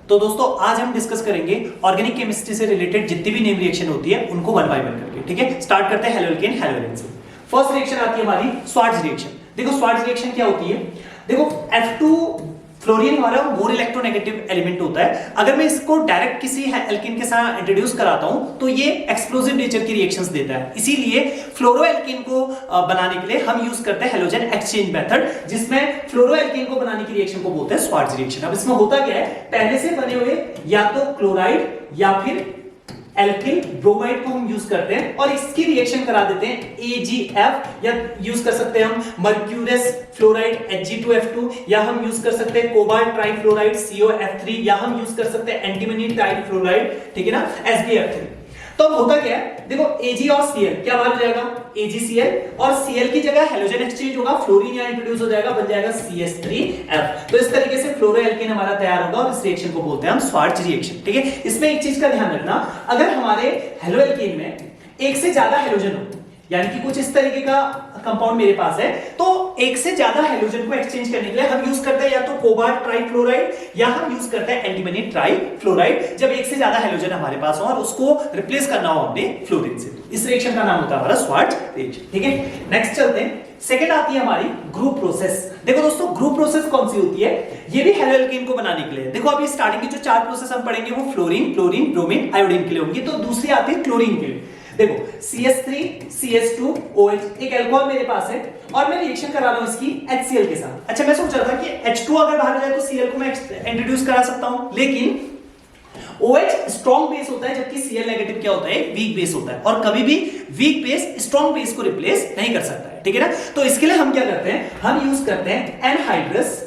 तो दोस्तों आज हम डिस्कस करेंगे ऑर्गेनिक केमिस्ट्री से रिलेटेड जितनी भी नेम रिएक्शन होती है उनको वन बाय वन करके। ठीक है, स्टार्ट करते हैं हेलोएल्केन हेलोएरिन से। फर्स्ट रिएक्शन आती है हमारी स्वार्ट्ज रिएक्शन। देखो स्वार्ट्ज रिएक्शन क्या होती है, देखो F2 फ्लोरीन हमारा मोर इलेक्ट्रोनेगेटिव एलिमेंट होता है। अगर मैं इसको डायरेक्ट किसी एल्केन के साथ इंट्रोड्यूस कराता हूं तो ये एक्सप्लोसिव नेचर की रिएक्शंस देता है, इसीलिए फ्लोरोएल्केन को बनाने के लिए हम यूज करते हैं हेलोजन एक्सचेंज मेथड, जिसमें फ्लोरोएल्केन को बनाने की रिएक्शन को बोलते हैं स्वार्ट्ज रिएक्शन। अब इसमें होता क्या है, पहले से बने हुए या तो क्लोराइड या फिर एल्किल ब्रोमाइड को हम यूज करते हैं और इसकी रिएक्शन करा देते हैं AgF, या यूज कर सकते हैं हम मर्क्यूरस फ्लोराइड Hg2F2, या हम यूज कर सकते हैं कोबाल्ट ट्राइफ्लोराइड COF3, या हम यूज कर सकते हैं एंटीमनी ट्राइफ्लोराइड, ठीक है ना, SbF3। तो अब होता क्या है, देखो Ag और Cl क्या बाहर हो जाएगा, AgCl, और Cl की जगह हेलोजन एक्सचेंज होगा, फ्लोरीन यहां इंट्रोड्यूस हो जाएगा, बन जाएगा CH3F। तो इस तरीके से फ्लोरोएल्केन हमारा तैयार होगा और इस रिएक्शन को बोलते हैं हम स्वार्ट्ज रिएक्शन। ठीक है, इसमें एक चीज का ध्यान रखना, अगर हमारे हेलोएल्केन में एक से ज्यादा हेलोजन हो, यानी कि कुछ इस तरीके का कंपाउंड मेरे पास है, तो एक से ज्यादा हेलोजन को एक्सचेंज करने के लिए हम यूज करते हैं या तो कोबाल्ट ट्राइफ्लोराइड या हम यूज करते हैं एंटीमनी ट्राइफ्लोराइड, जब एक से ज्यादा हेलोजन हमारे पास हो और उसको रिप्लेस करना हो हमने फ्लोरीन से। इस रिएक्शन का नाम होता है हमारा स्वार्ट्ज रिएक्शन। ठीक है, नेक्स्ट चलते हैं। सेकंड आती है हमारी ग्रुप प्रोसेस। देखो दोस्तों, ग्रुप प्रोसेस कौन सी होती है, ये भी हेलोएल्केन को बनाने के लिए। देखो अभी स्टार्टिंग की जो चार प्रोसेस हम पढ़ेंगे वो फ्लोरीन, क्लोरीन, ब्रोमीन, आयोडीन के लिए होंगी, तो दूसरी आती है क्लोरीन के लिए। देखो CH3 CH2 OH, एक अल्कोहल मेरे पास है और मैं रिएक्शन करा रहा हूं इसकी HCl के साथ। अच्छा, मैं सोच रहा था कि H2 अगर बाहर जाए तो Cl को मैं इंट्रोड्यूस करा सकता हूं, लेकिन OH स्ट्रॉन्ग बेस होता है जबकि Cl नेगेटिव क्या होता है, वीक बेस होता है, और कभी भी वीक बेस स्ट्रॉन्ग बेस को रिप्लेस नहीं कर सकता है। ठीक है ना, तो इसके लिए हम क्या करते हैं, हम यूज करते हैं एनहाइड्रस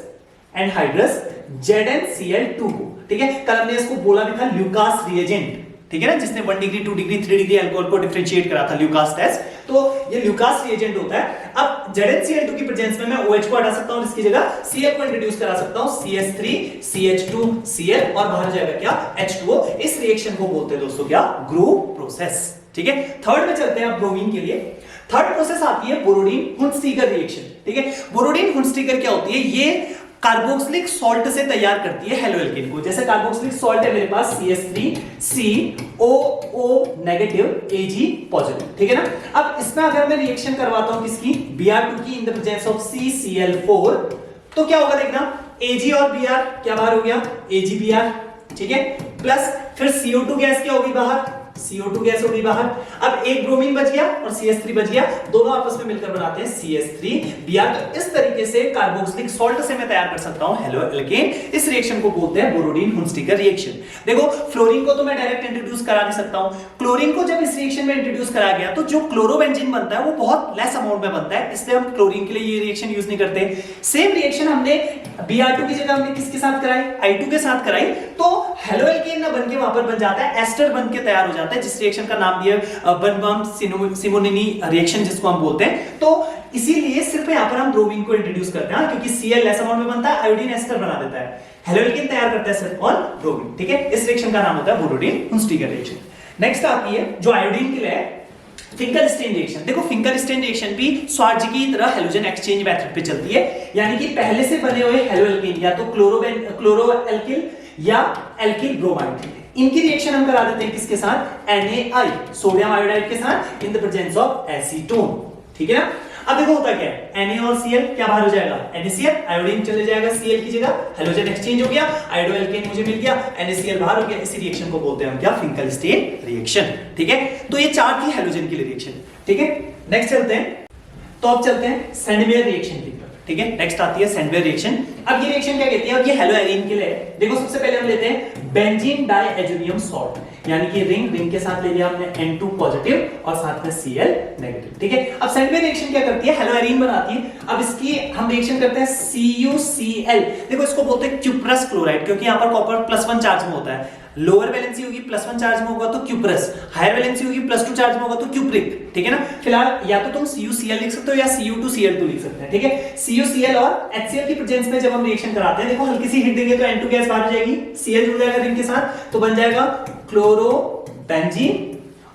ZnCl2 को। ठीक है, कल हमने इसको बोला भी था ल्यूकास रिएजेंट, ठीक है ना, जिसने 1 डिग्री 2 डिग्री 3 डिग्री अल्कोहल को डिफरेंशिएट करा था, ल्यूकास टेस्ट। तो ये ल्यूकास रिएजेंट होता है। अब ZnCl2 की प्रेजेंस में मैं OH को हटा सकता हूं और इसकी जगह Cl को इंट्रोड्यूस करा सकता हूं, CH3 CH2 Cl, और बाहर जाएगा क्या, H2O। इस रिएक्शन को बोलते हैं दोस्तों क्या, ग्रुप प्रोसेस। ठीक है, थर्ड में चलते हैं अब ब्रोमीन के लिए। थर्ड प्रोसेस आती है बोरोडीन-हुंस्टीगर रिएक्शन। ठीक है, बोरोडीन-हुंस्टीगर क्या होती है, ये कार्बोक्सिलिक सॉल्ट से तैयार करती है हेलोएल्केन को। जैसे कार्बोक्सिलिक सॉल्ट है मेरे पास CH3COO नेगेटिव Ag पॉजिटिव। ठीक है ना, अब इसमें अगर मैं रिएक्शन करवाता हूं किसकी, Br2 की इन द प्रेजेंस ऑफ CCl4, तो क्या होगा देखना, Ag और Br क्या बाहर हो गया, AgBr, ठीक है, प्लस फिर CO2 गैस क्या होगी बाहर, CO2 गैस होगी बाहर। अब एक ब्रोमीन बच गया और CH3 बच गया, दोनों आपस में मिलकर बनाते हैं CH3Br। तो इस तरीके से कार्बोक्सिलिक सॉल्ट से मैं तैयार कर सकता हूं हेलोएल्केन। इस रिएक्शन को बोलते हैं बोरोडीन-हुंस्टीगर रिएक्शन। देखो फ्लोरीन को तो मैं डायरेक्ट इंट्रोड्यूस करा नहीं सकता हूं, क्लोरीन को जब इस रिएक्शन में इंट्रोड्यूस करा गया तो जो क्लोरोबेंजीन बनता है वो बहुत लेस अमाउंट में बनता है, इसलिए हम क्लोरीन के लिए ये रिएक्शन यूज नहीं करते। सेम रिएक्शन हमने Br2 की जगह हमने किसके साथ कराई, I2 के साथ कराई, तो हेलोएल्केन ना बनके वहां पर बन जाता है, एस्टर बनके तैयार हो जाता है, जिस रिएक्शन का नाम दिया बर्नबाउम सिमोनिनी रिएक्शन जिसको हम बोलते हैं। तो इसीलिए सिर्फ यहां पर हम ब्रोमीन को इंट्रोड्यूस करते हैं, क्योंकि Cl लेस अमाउंट में बनता है, आयोडीन एस्टर बना देता है, हेलोएल्केन तैयार करता है सिर्फ और ब्रोमीन। ठीक है, इस रिएक्शन का नाम होता है बोरोडीन-हुंस्टीगर रिएक्शन। नेक्स्ट आती है जो आयोडीन के लिए है, फिंकरस्टेन रिएक्शन। देखो फिंकरस्टेन रिएक्शन भी स्वार्ट्ज की तरह हेलोजन एक्सचेंज मेथड पे चलती है, यानी कि पहले से बने हुए हेलोएल्केन या तो क्लोरोएल्किल या एल्किल ब्रोमाइड, इनकी रिएक्शन हम करा देते हैं किसके साथ, NaI सोडियम आयोडाइड के साथ इन द प्रेजेंस ऑफ एसीटोन। ठीक है ना, अब देखो होता क्या है, Na और Cl क्या बाहर हो जाएगा, NaCl, आयोडीन चले जाएगा Cl की जगह, हेलोजन एक्सचेंज हो गया, आयोडोएल्केन मुझे मिल गया, NaCl बाहर हो गया। इसी रिएक्शन को बोलते हैं हम क्या, फिंकरस्टेन रिएक्शन। ठीक है, तो ये चार थी हेलोजन के लिए रिएक्शन। ठीक है, नेक्स्ट चलते हैं, तो अब चलते हैं सेंडमेयर रिएक्शन की तरफ। ठीक है, नेक्स्ट आती है सेंडमेयर रिएक्शन। अब ये रिएक्शन क्या कहती है, अब ये हेलोएरीन के लिए है। देखो सबसे पहले हम लेते हैं बेंजीन डाइएजुनियम सॉल्ट, यानी कि रिंग के साथ ले लिया हमने N2 पॉजिटिव और साथ में Cl नेगेटिव। ठीक है, अब सेंडमेयर रिएक्शन क्या करती है, हेलोएरीन बनाती है। अब इसकी हम रिएक्शन करते हैं CuCl। देखो इसको बोलते हैं क्यूप्रस क्लोराइड, क्योंकि यहाँ पर कॉपर +1 चार्ज में होता है। लोअर वैलेंसी होगी +1 चार्ज में होगा तो क्यूप्रस, हायर वैलेंसी होगी +2 चार्ज में होगा तो क्यूप्रिक। ठीक है ना, फिलहाल या तो तुम CuCl लिख सकते हो या Cu2Cl2 लिख सकते हैं। ठीक है, CuCl और HCl की प्रेजेंस में जब हम रिएक्शन कराते हैं, देखो हल्की सी हिट देंगे तो N2 गैस बाहर हो जाएगी, Cl जुड़ जाएगा रिंग के साथ, तो बन जाएगा क्लोरोबेंजीन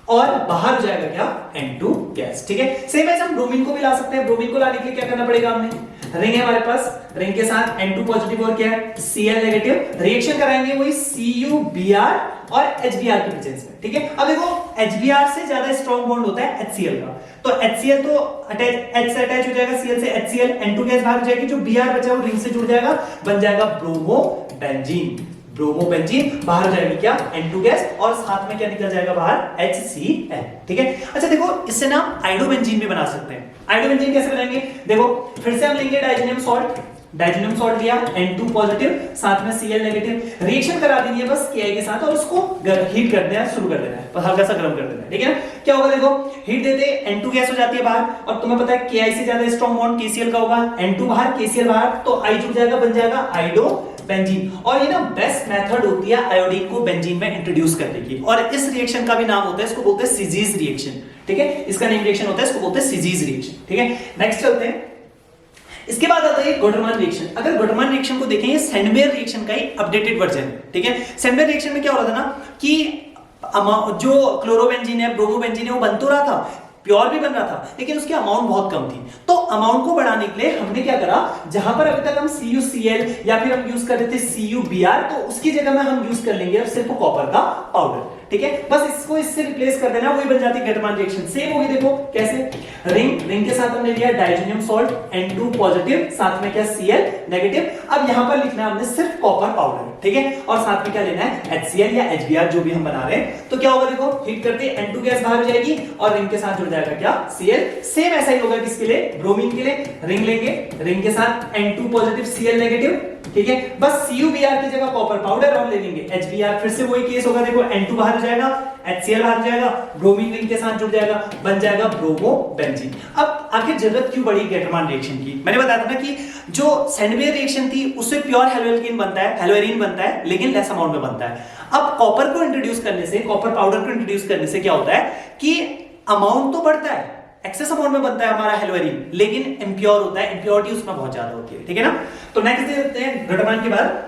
और बाहर हो जाएगा क्या, N2 गैस। ठीक है, सेम ऐसे हम ब्रोमीन को भी ला सकते हैं। ब्रोमीन को लाने के लिए क्या करना पड़ेगा, हमने रिंग है हमारे पास, रिंग के साथ N2 पॉजिटिव और क्या है Cl नेगेटिव, रिएक्शन कराएंगे वही CuBr और HBr की प्रेजेंस में, ठीक है। अब देखो HBr से ज्यादा स्ट्रॉन्ग बॉन्ड होता है HCl का, तो HCl तो H से अटैच हो जाएगा Cl से, HCl N2 गैस बाहर हो जाएगी, जो Br बचा वो रिंग से जुड़ जाएगा, बन जाएगा ब्रोमोबेंजीन, ब्रोमोबेंजीन बाहर हो जाएगी क्या N2 गैस, और साथ में क्या निकल जाएगा बाहर HCl, ठीक है। अच्छा देखो इससे ना आयोडोबेंजीन भी बना सकते हैं। आयोडोबेंजीन कैसे बनाएंगे, देखो फिर से हम लेंगे डाइजेनियम सॉल्ट, डाइजेनियम सॉल्ट लिया N2 पॉजिटिव साथ में Cl नेगेटिव, रिएक्शन करा देनी है बस Ki के साथ और उसको हीट कर देना है, शुरू कर देना है, बस हल्का सा गर्म कर देना है, ठीक है ना। क्या होगा देखो हीट देते N2 गैस हो जाती है बाहर, और तुम्हें पता है Ki से ज्यादा स्ट्रॉन्ग बॉन्ड KCl का होगा, N2 बाहर KCl बाहर, तो I जुड़ जाएगा, बन जाएगा आयोडो बेंजीन। और ये ना बेस्ट मेथड होती है आयोडीन को बेंजीन में इंट्रोड्यूस करने की, और इस रिएक्शन का भी नाम होता है, इसको बोलते हैं सिजीज रिएक्शन, ठीक है। इसका नेम रिएक्शन होता है, इसको बोलते हैं सिजीज रिएक्शन, ठीक है। नेक्स्ट चलते हैं, इसके बाद आता है गोटरमान रिएक्शन। अगर गोटरमान रिएक्शन को देखें, ये सेंडमेयर रिएक्शन का ही अपडेटेड वर्जन है, ठीक है। सेंडमेयर रिएक्शन में क्या हो रहा था ना कि जो क्लोरोबेंजीन है, ब्रोमोबेंजीन है, वो बन तो रहा था, प्योर भी बन रहा था, लेकिन उसकी अमाउंट बहुत कम थी, तो अमाउंट को बढ़ाने के लिए हमने क्या करा, जहां पर अभी तक हम CuCl या फिर हम यूज कर रहे थे CuBr, तो उसकी जगह में हम यूज कर लेंगे अब सिर्फ कॉपर का पाउडर, ठीक है। बस इसको इससे रिप्लेस कर देना, वही बन जाती है गोटरमान रिएक्शन। सेम होगी, देखो कैसे, रिंग के साथ हमने लिया डाइजेनियम सॉल्ट N2 पॉजिटिव साथ में क्या Cl नेगेटिव, अब यहां पर लिखना है हमने सिर्फ कॉपर पाउडर, ठीक है, और साथ में क्या लेना है HCl या HBr जो भी हम बना रहे हैं। तो क्या होगा देखो हीट करते N2 गैस बाहर हो जाएगी और रिंग के साथ जुड़ जाएगा क्या Cl। सेम ऐसा ही होगा किसके लिए, ब्रोमीन के लिए, रिंग लेंगे, रिंग के साथ N2 पॉजिटिव Cl नेगेटिव, ठीक है, बस CuBr की जगह कॉपर पाउडर और ले लेंगे HBr, फिर से वही केस होगा, देखो N2 बाहर हो जाएगा, HCl बाहर हो जाएगा, ब्रोमीन रिंग के साथ जुड़ जाएगा, बन जाएगा ब्रोमोबेंजीन। अब आखिर जरूरत क्यों पड़ी गोटरमान रिएक्शन की, मैंने बताया था ना कि जो सेंडमेयर रिएक्शन थी उससे प्योर हेलोएल्केन बनता है, हेलोएरीन बनता है, लेकिन लेस अमाउंट में बनता है। अब कॉपर को इंट्रोड्यूस करने से, कॉपर पाउडर को इंट्रोड्यूस करने से क्या होता है कि अमाउंट तो बढ़ता है, एक्सेस अमाउंट में बनता है हमारा हेलोएरीन, लेकिन इम्प्योर होता है, इम्प्योरिटी उसमें बहुत ज्यादा होती है, ठीक है ना। तो नेक्स्ट देखते हैं गोटरमान के बाद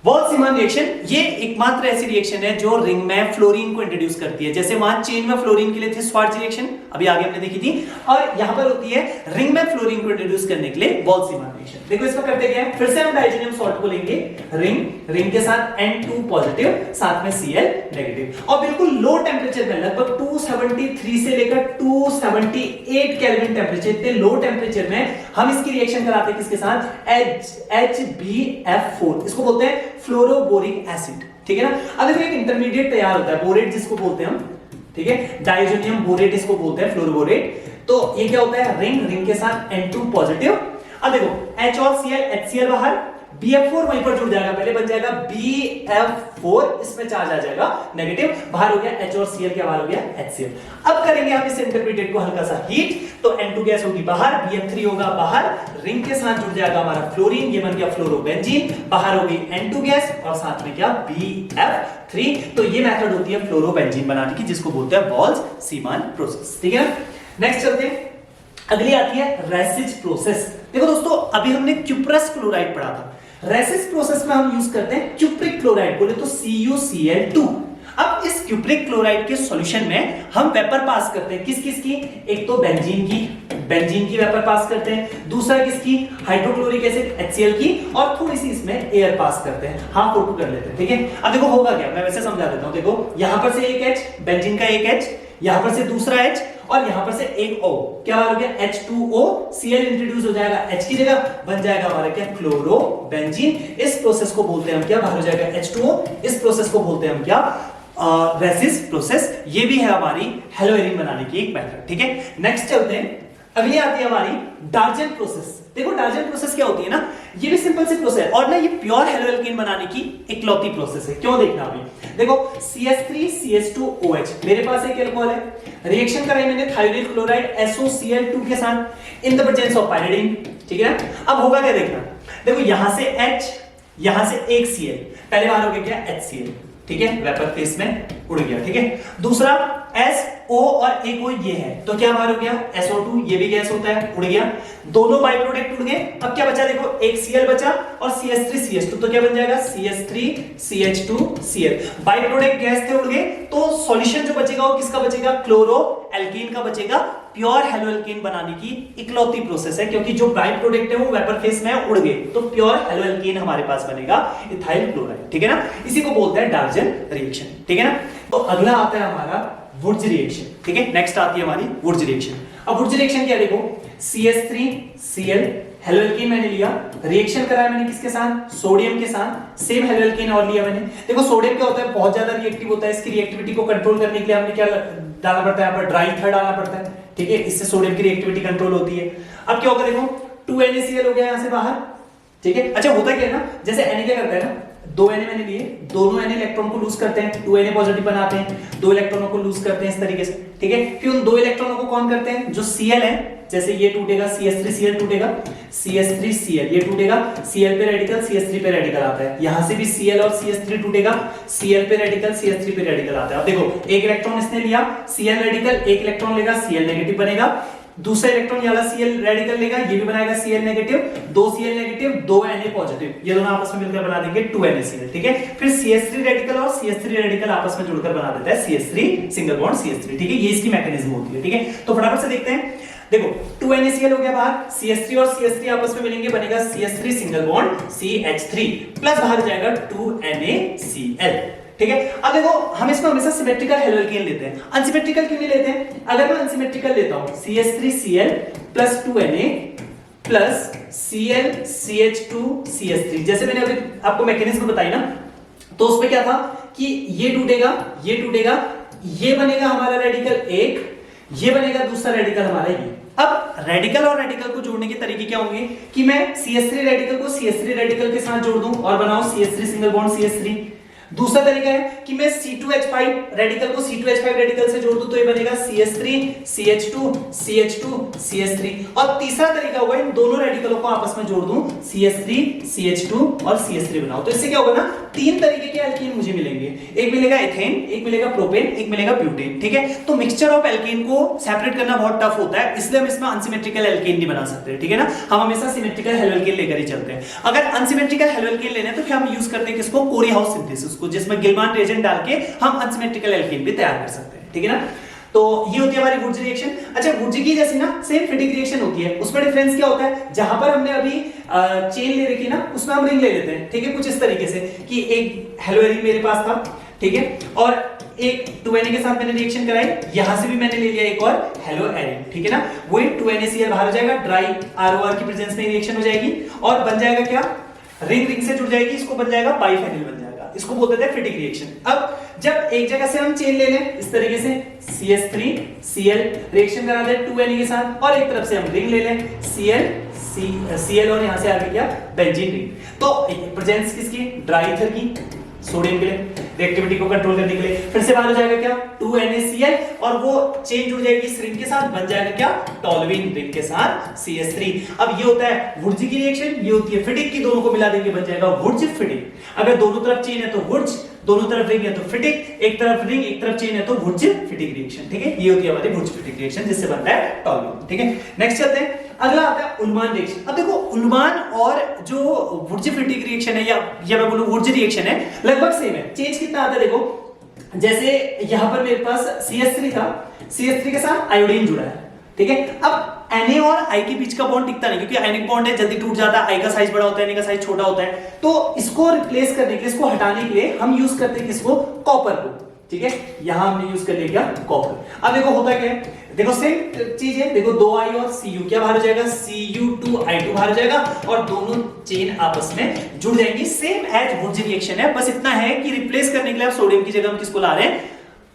वॉल्स-सीमान रिएक्शन। ये एकमात्र ऐसी रिएक्शन है जो रिंग में फ्लोरीन को इंट्रोड्यूस करती है, जैसे वहां चेन में फ्लोरीन के लिए थी श्वार्ट्ज रिएक्शन, अभी आगे हमने देखी थी, और यहां पर होती है रिंग में फ्लोरीन को इंट्रोड्यूस करने के लिए वॉल्स-सीमान रिएक्शन। देखो इसमें करते क्या है, फिर से हम डाइजेनियम सॉल्ट को लेंगे, रिंग के साथ N2 पॉजिटिव साथ में Cl नेगेटिव, और बिल्कुल लो टेंपरेचर में लगभग 273 से लेकर 278 केल्विन टेंपरेचर, इतने लो टेंपरेचर में हम इसकी रिएक्शन कराते हैं किसके साथ, HbF4, इसको बोलते हैं फ्लोरोबोरिक एसिड, ठीक है ना। अब देखो एक इंटरमीडिएट तैयार होता है, बोरेट जिसको बोलते हैं हम, ठीक है, डाइजेनियम बोरेट इसको बोलते हैं, फ्लोरोबोरेट। तो ये क्या होता है, रिंग के साथ N2 पॉजिटिव, अब देखो H और Cl, HCl बाहर, BF4 वहीं पर जुड़ जाएगा, पहले बन जाएगा BF4, इसमें चार्ज आ जाएगा नेगेटिव, बाहर हो गया H और Cl, क्या बाहर हो गया HCl। अब करेंगे हम इस इंटरमीडिएट को हल्का सा हीट, तो N2 गैस होगी बाहर, BF3 होगा बाहर, रिंग के साथ जुड़ जाएगा हमारा फ्लोरीन, ये बन गया फ्लोरोबेंजीन, बाहर हो गई N2 गैस और साथ में क्या BF3। तो ये मेथड होती है फ्लोरोबेंजीन बनाने की, जिसको बोलते हैं वॉल्स-सीमान प्रोसेस, ठीक है। नेक्स्ट चलते हैं, अगली आती है रेसिज प्रोसेस। देखो दोस्तों अभी हमने क्यूप्रस क्लोराइड पढ़ा था, रेसिस प्रोसेस में हम यूज करते हैं क्यूप्रिक क्लोराइड, बोले तो CuCl2। अब इस क्यूप्रिक क्लोराइड के सॉल्यूशन में हम वेपर पास करते हैं, किस की, एक तो बेंजीन की वेपर पास करते हैं, दूसरा किसकी, हाइड्रोक्लोरिक एसिड HCl की, और थोड़ी सी इसमें एयर पास करते हैं, हाफ O2 कर लेते हैं, ठीक है। अब देखो होगा क्या, मैं वैसे समझा देता हूं, देखो यहां पर से एक H, बेंजीन का एक H, यहां पर से दूसरा H, और यहां पर से एक O, क्या हो गया H2O, Cl इंट्रोड्यूस हो जाएगा H की जगह, बन जाएगा हमारा क्या क्लोरोबेंजीन। इस प्रोसेस को बोलते हैं हम क्या, बाहर हो जाएगा H2O, इस प्रोसेस को बोलते हैं हम क्या, रेसिस प्रोसेस। ये भी है हमारी हेलोएरीन बनाने की एक मेथड, ठीक है। नेक्स्ट चलते हैं, अगली आती है हमारी डार्जेंट प्रोसेस। देखो डार्जेंट प्रोसेस क्या होती है ना, ये भी सिंपल सी प्रोसेस है, और ना ये प्योर हेलोएल्केन बनाने की इकलौती प्रोसेस है। क्यों देखना अभी, देखो CH3CH2OH, मेरे पास एक अल्कोहल है, रिएक्शन कराई मैंने थायोनाइल क्लोराइड SOCl2 के साथ इन द प्रेजेंस ऑफ पायरिडीन, ठीक है ना। अब होगा क्या देखना, देखो यहां से H, यहां से एक Cl, पहले बाहर हो गया क्या HCl, ठीक है, वेपर फेस में उड़ गया, ठीक है। दूसरा एस ओ और एक ओ ये है, तो क्या बाहर हो गया SO2, ये भी गैस होता है, उड़ गया, दोनों बाई प्रोडक्ट उड़ गए। अब क्या बचा देखो, एक Cl बचा और CH3 CH2, तो क्या बन जाएगा CH3 CH2 Cl, by product gas थे, उड़ गए, तो सॉल्यूशन जो बचेगा वो किसका बचेगा, क्लोरो एल्कीन का बचेगा। प्योर हेलोएल्कीन बनाने की इकलौती प्रोसेस है, क्योंकि जो बाई प्रोडक्ट है वो वेपर फेस में उड़ गए, तो प्योर हेलोएल्कीन हमारे पास बनेगा इथाइल क्लोराइड, ठीक है ना। इसी को बोलते हैं डाल्टन रिएक्शन, ठीक है ना। तो अगला आता है हमारा वुर्ज रिएक्शन, ठीक है। नेक्स्ट आती है हमारी वुर्ज रिएक्शन। अब वुर्ज रिएक्शन क्या, देखो CH3Cl हेलोएल्कीन मैंने लिया, रिएक्शन कराया मैंने किसके साथ, सोडियम के साथ, सेम हेलोएल्कीन और लिया मैंने। देखो सोडियम क्या होता है, बहुत ज्यादा रिएक्टिव होता है, इसकी रिएक्टिविटी को कंट्रोल करने के लिए हमने क्या डालना पड़ता है, यहाँ पर ड्राई ईथर डालना पड़ता है, ठीक है, इससे सोडियम की रिएक्टिविटी कंट्रोल होती है। अब क्या होगा देखो 2NaCl हो गया यहां से बाहर, ठीक है। अच्छा होता क्या है ना, जैसे Na क्या करता है ना, 2 Na मैंने लिए, दोनों Na इलेक्ट्रॉन को लूज करते हैं, 2 Na पॉजिटिव बनाते हैं, 2 इलेक्ट्रॉनों को लूज करते हैं इस तरीके से, ठीक है। फिर उन 2 इलेक्ट्रॉनों को कौन करते हैं, जो Cl है, जैसे ये टूटेगा CH3Cl टूटेगा, CH3Cl ये टूटेगा, Cl पे रेडिकल CH3 पे रेडिकल आता है, यहां से भी Cl और CH3 टूटेगा, Cl पे रेडिकल CH3 पे रेडिकल आता है। अब देखो एक इलेक्ट्रॉन इसने लिया Cl रेडिकल, एक इलेक्ट्रॉन लेगा Cl नेगेटिव बनेगा, दूसरा इलेक्ट्रॉन वाला Cl रेडिकल लेगा, ये भी बनाएगा Cl negative, 2 Cl negative 2 Na positive, ये दोनों आपस में मिलकर बना देंगे 2NaCl, ठीक है। फिर CH3 रेडिकल और CH3 रेडिकल आपस में जुड़कर बना देता है CH3 सिंगल बॉन्ड CH3, ठीक है, ये इसकी मैकेनिज्म होती है, ठीक है। तो फटाफट से देखते हैं, देखो 2NaCl हो गया बाहर, CH3 और CH3 आपस में मिलेंगे, बनेगा CH3 single bond CH3 plus बाहर जाएगा 2NaCl, ठीक है। अब देखो हम इसको हमेशा सिमेट्रिकल हेलोएल्कीन लेते हैं, अनसिमेट्रिकल क्यों नहीं लेते हैं। अगर मैं अनसिमेट्रिकल लेता हूं CH3Cl plus 2Na plus Cl CH2 CH3, जैसे मैंने अभी आपको मैकेनिज्म बताई ना, तो उसमें क्या था कि ये टूटेगा, ये टूटेगा, ये बनेगा हमारा रेडिकल एक, ये बनेगा दूसरा रेडिकल हमारा ये। अब रेडिकल और रेडिकल को जोड़ने के तरीके क्या होंगे कि मैं CH3 रेडिकल को CH3 रेडिकल के साथ जोड़ दूं और बनाऊं CH3 सिंगल बॉन्ड CH3। दूसरा तरीका है कि मैं C2H5 रेडिकल को C2H5 रेडिकल से जोड़ दूं, तो ये बनेगा CH3 CH2 CH2 CH3। और तीसरा तरीका होगा इन दोनों रेडिकलों को आपस में जोड़ दूं, CH3 CH2 और CH3 बनाओ, तो इससे क्या होगा ना, 3 तरीके के एल्कीन मुझे मिलेंगे, एक मिलेगा एथेन, एक मिलेगा प्रोपेन, एक मिलेगा ब्यूटेन, ठीक है। तो मिक्सचर ऑफ एल्कीन को सेपरेट करना बहुत टफ होता है, इसलिए हम इसमें अनसिमेट्रिकल एल्कीन नहीं बना सकते, ठीक है ना। हम हमेशा सिमेट्रिकल हेलोएल्कीन लेकर ही चलते हैं। अगर अनसिमेट्रिकल हेलोएल्कीन लेने तो फिर हम यूज करते हैं किसको, कोरी हाउस सिंथेसिस को, जिसमें गिलमान रिएजेंट डाल के हम अनसिमेट्रिकल एल्कीन भी तैयार कर सकते हैं, ठीक है ना। तो ये होती है हमारी वुर्ज रिएक्शन। अच्छा वुर्ज की जैसी ना सेम फिटिक रिएक्शन होती है, उसमें डिफरेंस क्या होता है, जहां पर हमने अभी चेन ले रखी ना, उसमें हम रिंग ले लेते हैं, ठीक है, कुछ इस तरीके से कि एक हेलोएरिन मेरे पास था, ठीक है, और एक 2Na के साथ मैंने रिएक्शन कराई, यहां से भी मैंने ले लिया एक और हेलोएरिन, ठीक है ना, वही 2NaCl बाहर हो जाएगा, ड्राई ROR की प्रेजेंस में रिएक्शन हो जाएगी और बन जाएगा क्या, रिंग रिंग से जुड़ जाएगी, इसको बन जाएगा बाइफेनिल बन जाएगा, इसको बोलते हैं फिटिक रिएक्शन। अब जब एक जगह से हम चेन ले लें इस तरीके से CH3Cl रिएक्शन करा दे 2Na के साथ, और एक तरफ से हम रिंग ले लें Cl और यहां से आ गया बेंजीन रिंग, तो प्रेजेंस किसकी, ड्राई ईथर की, सोडियम के लिए रिएक्टिविटी को कंट्रोल करने के लिए, फिर से बाहर हो जाएगा क्या 2NaCl, और वो चेन जुड़ जाएगी इस रिंग के साथ, बन जाएगा क्या टॉलुइन रिंग के साथ CH3। अब ये होता है वुर्ज की रिएक्शन, ये होती है फिटिक की, दोनों को मिला देंगे बन जाएगा वुर्ज फिटिक। अगर दोनों तरफ चेन है तो वुर्ज, दोनों तरफ रिंग है तो फिटिक, एक तरफ रिंग एक तरफ चेन है तो वुर्ज फिटिक रिएक्शन, ठीक है, ये होती है हमारी वुर्ज फिटिक रिएक्शन, जिससे बनता है टॉलुइन, ठीक है। नेक्स्ट चलते हैं, अगला आता है उल्मान रिएक्शन। अब देखो उल्मान और जो वुर्ज फिटिक रिएक्शन है या मैं बोलूं वुर्ज रिएक्शन है, लगभग सेम है। चेंज कितना आता है देखो, जैसे यहां पर मेरे पास CH3 था, CH3 के साथ आयोडीन जुड़ा है, ठीक है। अब Na और I के बीच का बॉन्ड टिकता नहीं, क्योंकि आयनिक बॉन्ड है, जल्दी टूट जाता है, I का साइज बड़ा होता है, Na का साइज छोटा होता है, तो इसको रिप्लेस करने के लिए, इसको हटाने के लिए हम यूज करते हैं किसको, कॉपर को, ठीक है, यहां हमने यूज कर लिया कॉपर। अब देखो होता क्या है, देखो सेम चीज है, देखो 2I और Cu क्या बाहर हो जाएगा, Cu2I2 बाहर हो जाएगा, और दोनों चेन आपस में जुड़ जाएंगी, सेम एज वुर्ज रिएक्शन है, बस इतना है कि रिप्लेस करने के लिए आप सोडियम की जगह हम किसको ला रहे हैं,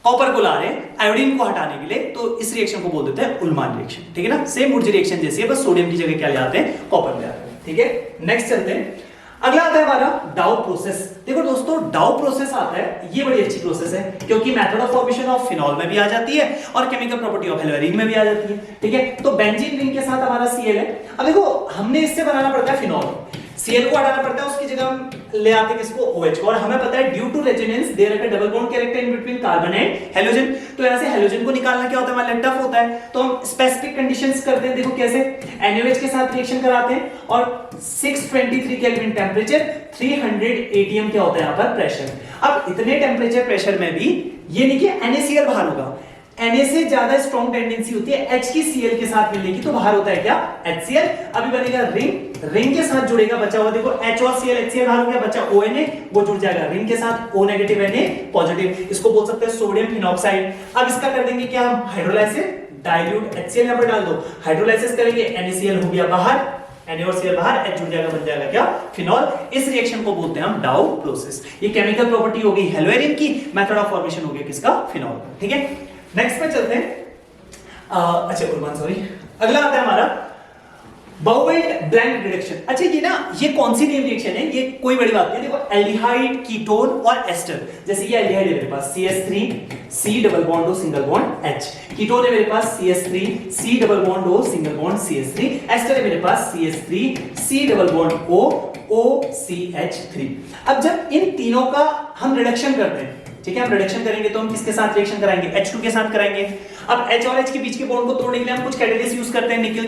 कॉपर को ला रहे हैं, आयोडीन को हटाने के लिए, तो इस रिएक्शन को बोल देते हैं उल्मान रिएक्शन, ठीक है ना। सेम वुर्ज रिएक्शन जैसी है, बस सोडियम की जगह क्या ले आते हैं, कॉपर ले आते हैं, ठीक है। नेक्स्ट चलते हैं, अगला आता है हमारा डाउ प्रोसेस। देखो दोस्तों डाउ प्रोसेस आता है, ये बड़ी अच्छी प्रोसेस है, क्योंकि method of formation of phenol में भी आ जाती है और केमिकल प्रॉपर्टी ऑफ हेलोएरिन में भी आ जाती है, ठीक है। तो बेंजीन रिंग के साथ हमारा Cl है। अब देखो हमने इससे बनाना पड़ता है फिनॉल, Cl को हटाना पड़ता है, उसकी जगह हम ले आते हैं किसको, OH को। और हमें पता है due to resonance there are double bond character in between carbon and halogen. तो यहां से हेलोजन को निकालना क्या होता है, हमारे लिए टफ होता है। तो हम स्पेसिफिक कंडीशंस करते हैं, देखो कैसे, NaOH के साथ रिएक्शन कराते हैं और 623 केल्विन टेंपरेचर, 300 atm क्या होता है यहां पर प्रेशर। अब इतने टेंपरेचर प्रेशर में भी ये नहीं कि NaCl बाहर होगा, Na से ज्यादा स्ट्रॉन्ग टेंडेंसी होती है H की Cl के साथ मिलने की, तो बाहर होता है क्या, HCl। अभी बनेगा रिंग, रिंग के साथ जुड़ेगा, बचा हुआ देखो H और Cl, HCl बाहर हो गया, बचा ONA, वो जुड़ जाएगा रिंग के साथ, O नेगेटिव Na पॉजिटिव, इसको बोल सकते हैं सोडियम फिनॉक्साइड। अब इसका कर देंगे क्या हम, हाइड्रोलाइसिस, डाइल्यूट HCl यहां पर डाल दो, हाइड्रोलाइसिस करेंगे, NaCl हो गया बाहर, Na और Cl बाहर, H जुड़ जाएगा, बन जाएगा क्या, फिनॉल। इस रिएक्शन को बोलते हैं हम डाउ प्रोसेस। ये केमिकल प्रॉपर्टी हो गई हेलोएरिन की, मेथड ऑफ फॉर्मेशन हो गया किसका, फिनॉल। ठीक है, नेक्स्ट पे चलते हैं। अच्छा गुरमान सॉरी, अगला आता है हमारा बाउवेल्ट ब्लैंक रिडक्शन। अच्छा ये ना, ये कौन सी नेम रिएक्शन है, ये कोई बड़ी बात नहीं है। देखो एल्डिहाइड, कीटोन और एस्टर, जैसे ये एल्डिहाइड है मेरे पास CH3 C double bond O single bond H, ketone है मेरे पास CH3 C double bond O single bond CH3, ester है मेरे पास CH3 C double bond O OCH3। अब जब इन तीनों का हम रिडक्शन करते हैं, ठीक है, हम रिडक्शन करेंगे तो हम किसके साथ रिएक्शन कराएंगे, H2 के साथ कराएंगे। अब H और H के बीच के बॉन्ड को तोड़ने के लिए हम कुछ कैटालिस्ट यूज करते हैं, निकल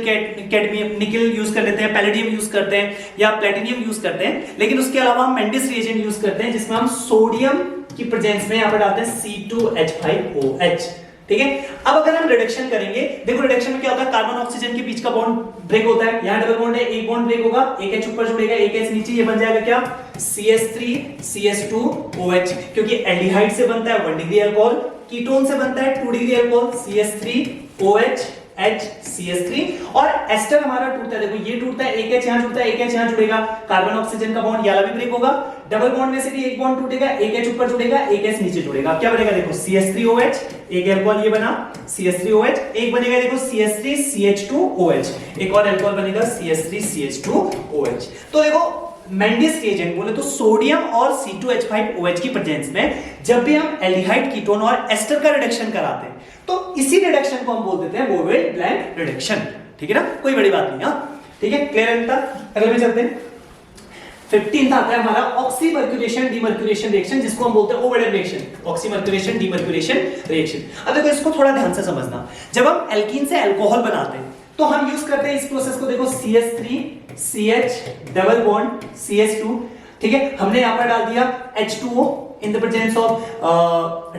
कैडमियम, निकल यूज कर लेते हैं, पैलेडियम यूज करते हैं या प्लेटिनियम यूज करते हैं। लेकिन उसके अलावा हम मेंडिस रिएजेंट यूज करते हैं, जिसमें हम सोडियम की प्रेजेंस में यहां पर डालते हैं C2H5OH। ठीक है, अब अगर हम रिडक्शन करेंगे, देखो रिडक्शन में क्या होता है, कार्बन ऑक्सीजन के बीच का बॉन्ड ब्रेक होता है, यहां डबल बॉन्ड है, एक बॉन्ड ब्रेक होगा, एक H ऊपर जुड़ेगा, एक H नीचे, ये बन जाएगा क्या, CH3 CH2OH, क्योंकि एल्डिहाइड से बनता है 1 डिग्री अल्कोहल, कीटोन से बनता है 2 डिग्री अल्कोहल, CH3OH HCH3। और एस्टर हमारा टूटता है, देखो ये टूटता है, एक H यहां जुड़ता है, एक H यहां जुड़ेगा, कार्बन ऑक्सीजन का बॉन्ड याला भी ब्रेक होगा, डबल बॉन्ड में से भी एक बॉन्ड टूटेगा, एक H ऊपर जुड़ेगा, एक H नीचे जुड़ेगा, क्या बनेगा देखो CH3OH, एक अल्कोहल ये बना CH3OH, एक बनेगा देखो CH3CH2OH, एक और अल्कोहल बनेगा CH3CH2OH। तो देखो मेंडिस रिएजेंट बोले तो सोडियम और C2H5OH की प्रेजेंस में जब भी हम एल्डिहाइड, कीटोन और एस्टर का रिडक्शन कराते हैं तो इसी रिडक्शन को हम बोल देते हैं बाउवेल्ट ब्लैंक रिडक्शन। ठीक है ना, कोई बड़ी बात नहीं। ठीक है, क्लियर है? अगले में चलते हैं। 15th आता है हमारा ऑक्सीमर्क्यूरेशन डीमर्क्यूरेशन रिएक्शन, जिसको हम बोलते हैं ओवेडर रिएक्शन, ऑक्सीमर्क्यूरेशन डीमर्क्यूरेशन रिएक्शन। अब देखो इसको थोड़ा ध्यान से समझना, जब हम एल्कीन से अल्कोहल बनाते हैं तो हम यूज करते हैं इस प्रोसेस को, देखो CH3 CH double bond CH2। ठीक है, हमने यहां पर डाल दिया H2O in the presence of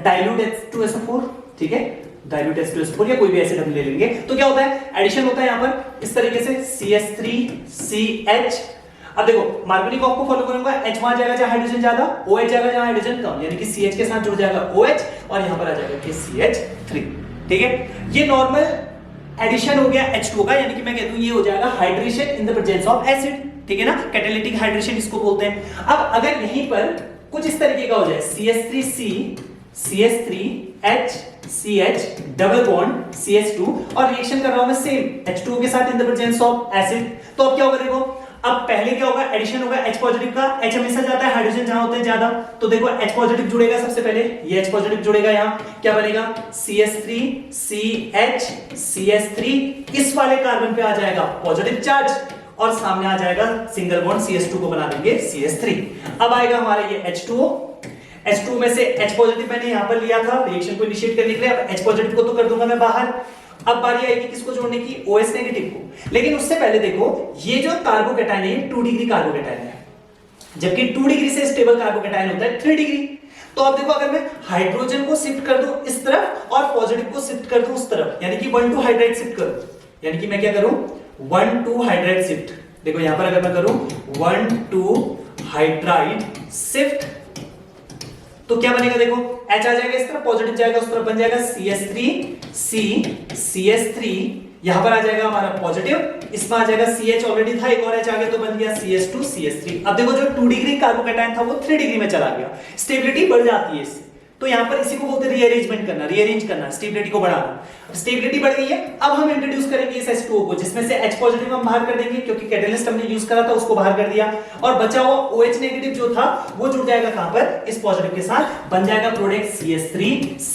dilute H2SO4। ठीक है, डाइल्यूट H2SO4 या कोई भी ऐसे डबल ले लेंगे तो क्या होता है, एडिशन होता है यहां पर इस तरीके से CH3CH। अब देखो मार्कोनी कॉक को फॉलो करूंगा, H वहां जाएगा जहां हाइड्रोजन ज्यादा, OH जाएगा जहां हाइड्रोजन कम, यानी कि CH के साथ जुड़ जाएगा OH और यहां पर आ जाएगा कि CH3। ठीक है, ये नॉर्मल एडिशन हो गया H2 का, यानी कि मैं कहता हूं ये हो जाएगा hydration in the presence of acid. ठीक है ना, कैटालिटिक हाइड्रेशन इसको बोलते हैं। अब अगर यहीं पर कुछ इस तरीके का हो जाए CH3C CH3H CH double bond CH2 और रिएक्शन कर रहा हूं मैं सेम H2 के साथ इन द प्रेजेंस ऑफ एसिड, तो अब क्या होगा देखो, अब पहले क्या होगा, एडिशन होगा H पॉजिटिव का, H हमेशा जाता है हाइड्रोजन जहां होते हैं ज्यादा, तो देखो H पॉजिटिव जुड़ेगा सबसे पहले, ये H पॉजिटिव जुड़ेगा, यहां क्या बनेगा CH3 CH CH3, इस वाले कार्बन पे आ जाएगा पॉजिटिव चार्ज और सामने आ जाएगा सिंगल बॉन्ड CH2 को बना देंगे CH3। अब आएगा हमारा ये H2O, H2 में से H पॉजिटिव मैंने यहां पर लिया था रिएक्शन को इनिशिएट करने के लिए, अब H पॉजिटिव को तो कर दूंगा मैं बाहर। अब बारी आएगी किसको जोड़ने की, OH नेगेटिव को। लेकिन उससे पहले देखो ये जो कार्बोकैटायन है 2 डिग्री कार्बोकैटायन है, जबकि 2 डिग्री से स्टेबल कार्बोकैटायन होता है 3 डिग्री। तो अब देखो अगर मैं हाइड्रोजन को शिफ्ट कर दूं इस तरफ और पॉजिटिव को शिफ्ट कर दूं उस तरफ, यानी कि 1 2 हाइड्राइड शिफ्ट करूं, यानी कि मैं क्या करूं 1 2 हाइड्राइड शिफ्ट। देखो यहां पर अगर मैं करूं 1 2 हाइड्राइड शिफ्ट तो क्या बनेगा, देखो H आ जाएगा इस तरफ, पॉजिटिव जाएगा उस तरफ, बन जाएगा CH3C CH3, यहां पर आ जाएगा हमारा पॉजिटिव, इसमें आ जाएगा CH ऑलरेडी था, एक और H आ गया तो बन गया CH2 CH3। अब देखो जो 2 डिग्री कार्बोकैटायन था वो 3 डिग्री में चला गया, स्टेबिलिटी बढ़ जाती है इससे, तो यहां पर इसी को बोलते हैं रीअरेंजमेंट करना, रीअरेंज करना, स्टेबिलिटी को बढ़ाना। स्टेबिलिटी बढ़ गई है, अब हम इंट्रोड्यूस करेंगे इस H2O को, जिसमें से H पॉजिटिव हम बाहर कर देंगे क्योंकि कैटालिस्ट हमने यूज करा था उसको बाहर कर दिया, और बचा हुआ OH नेगेटिव जो था वो जुड़ जाएगा कहां पर, इस पॉजिटिव के साथ, बन जाएगा प्रोडक्ट CH3C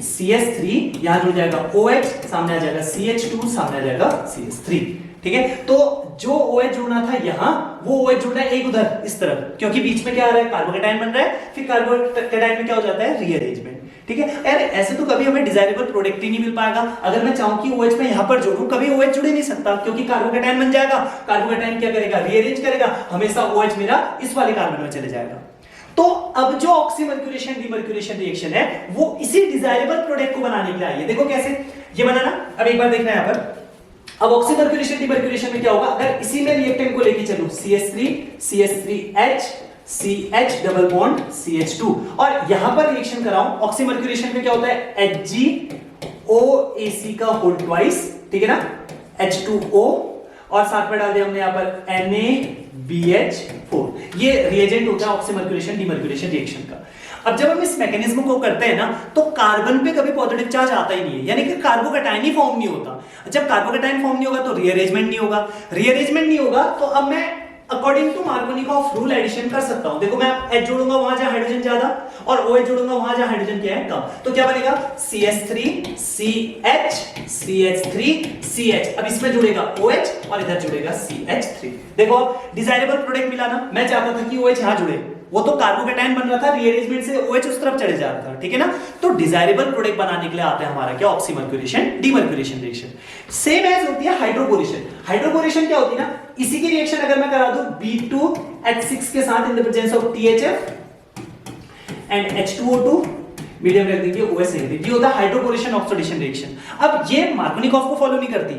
CH3, यहां जुड़ जाएगा OH, सामने आ जाएगा CH2, सामने आ जाएगा CH3। ठीक है। तो जो OH जुड़ना था यहां, वो OH जुड़ रहा है एक उधर इस तरफ, क्योंकि बीच में क्या आ रहा है, कार्बोकेटाइन बन रहा है, फिर कार्बोकेटाइन में क्या हो जाता है, रीअरेंजमेंट। ठीक है यार, ऐसे तो कभी हमें डिजायरेबल प्रोडक्ट ही नहीं मिल पाएगा। अगर मैं चाहूं कि OH में यहां पर जोड़ूं, कभी OH जुड़ ही नहीं सकता, क्योंकि कार्बोकेटाइन बन जाएगा, कार्बोकेटाइन क्या करेगा, रीअरेंज करेगा, हमेशा OH मेरा इस वाले कार्बन में चले जाएगा। तो अब जो ऑक्सीमर्क्यूरेशन डीमर्क्यूरेशन रिएक्शन है वो इसी डिजायरेबल प्रोडक्ट को बनाने के लिए आई है। देखो कैसे ये बना ना, अब एक बार देखना है यहां पर। अब ऑक्सीमर्क्यूरेशन डीमर्क्यूरेशन में क्या होगा, अगर इसी में रिएक्टेंट को लेके चलूं, CH3 CH3H CH double bond CH2, और यहां पर रिएक्शन कराऊं, ऑक्सीमर्क्यूरेशन में क्या होता है, HgOAc का होल ट्वाइस, ठीक है ना, H2O, और साथ में डाल दिया हमने यहां पर NaBH4। ये रिएजेंट होता है ऑक्सीमर्क्यूरेशन डीमर्क्यूरेशन रिएक्शन का। अब जब हम इस मैकेनिज्म को करते हैं ना, तो कार्बन पे कभी पॉजिटिव चार्ज आता ही नहीं है, यानी कि कार्बोकेटाइन ही फॉर्म नहीं होता। जब कार्बोकेटाइन फॉर्म नहीं होगा तो रीअरेंजमेंट नहीं होगा, रीअरेंजमेंट नहीं होगा तो अब मैं according to Markovnikov rule addition कर सकता हूं। देखो मैं H जोड़ूंगा वहां जहां हाइड्रोजन ज्यादा, और OH जोड़ूंगा वहां जहां हाइड्रोजन क्या है, कम। तो क्या बनेगा, CH3 CH CH3 CH। अब इसमें जुड़ेगा OH और इधर जुड़ेगा CH3। देखो अब डिजायरेबल प्रोडक्ट मिला ना, मैं चाहता था कि OH यहां जुड़े, वो तो कार्बोकेटाइन बन रहा था, रीअरेंजमेंट से OH उस तरफ चले जा रहा था, ठीक है ना। तो डिजायरेबल प्रोडक्ट बनाने के लिए आता है हमारा क्या, oxymercuration demercuration reaction. Same as होती है हाइड्रोकोरेशन। हाइड्रोकोरेशन क्या होती है ना, इसी की रिएक्शन अगर मैं करा दूं B2H6 के साथ इन the presence of THF and H2O2, medium रख दीजिए, OS रख दीजिए, ये होता है हाइड्रोकोरेशन ऑक्सीडेशन रिएक्शन। अब ये मार्कोनिकॉफ को फॉलो नहीं करती,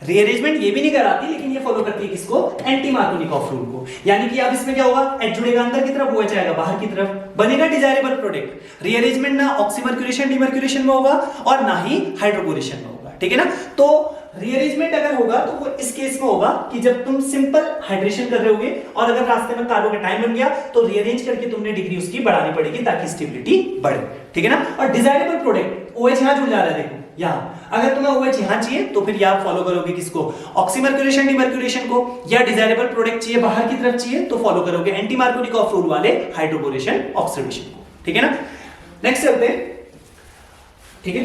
रीअरेंजमेंट ये भी नहीं कराती, लेकिन ये फॉलो करती है किसको, एंटी मार्कोनिकॉफ रूल को। यानी कि अब इसमें क्या होगा, H जुड़ेगा अंदर की तरफ, OH आएगा बाहर की तरफ, बनेगा डिजायरेबल प्रोडक्ट। रीअरेंजमेंट ना ऑक्सीमर्क्यूरेशन डीमर्क्यूरेशन में होगा और ना ही हाइड्रोकोरेशन में होगा, ठीक है ना। तो रीअरेंजमेंट अगर होगा तो वो इस केस में होगा कि जब तुम सिंपल हाइड्रेशन कर रहे होगे और अगर रास्ते में कार्बोकेटाइन बन गया तो रीअरेंज करके तुमने डिग्री उसकी बढ़ानी पड़ेगी ताकि स्टेबिलिटी बढ़े, ठीक है ना। और डिजायरेबल प्रोडक्ट OH यहां जुड़ जा रहा है, देखो यहां, अगर तुम्हें OH यहां चाहिए तो फिर यहां फॉलो करोगे किसको, ऑक्सीमर्क्यूरेशन डीमर्क्यूरेशन को, या डिजायरेबल प्रोडक्ट चाहिए बाहर की तरफ चाहिए तो फॉलो करोगे एंटी मार्कोनिकॉफ रूल वाले हाइड्रोकोरेशन ऑक्सीडेशन को, ठीक है ना। नेक्स्ट चलते हैं, ठीक है।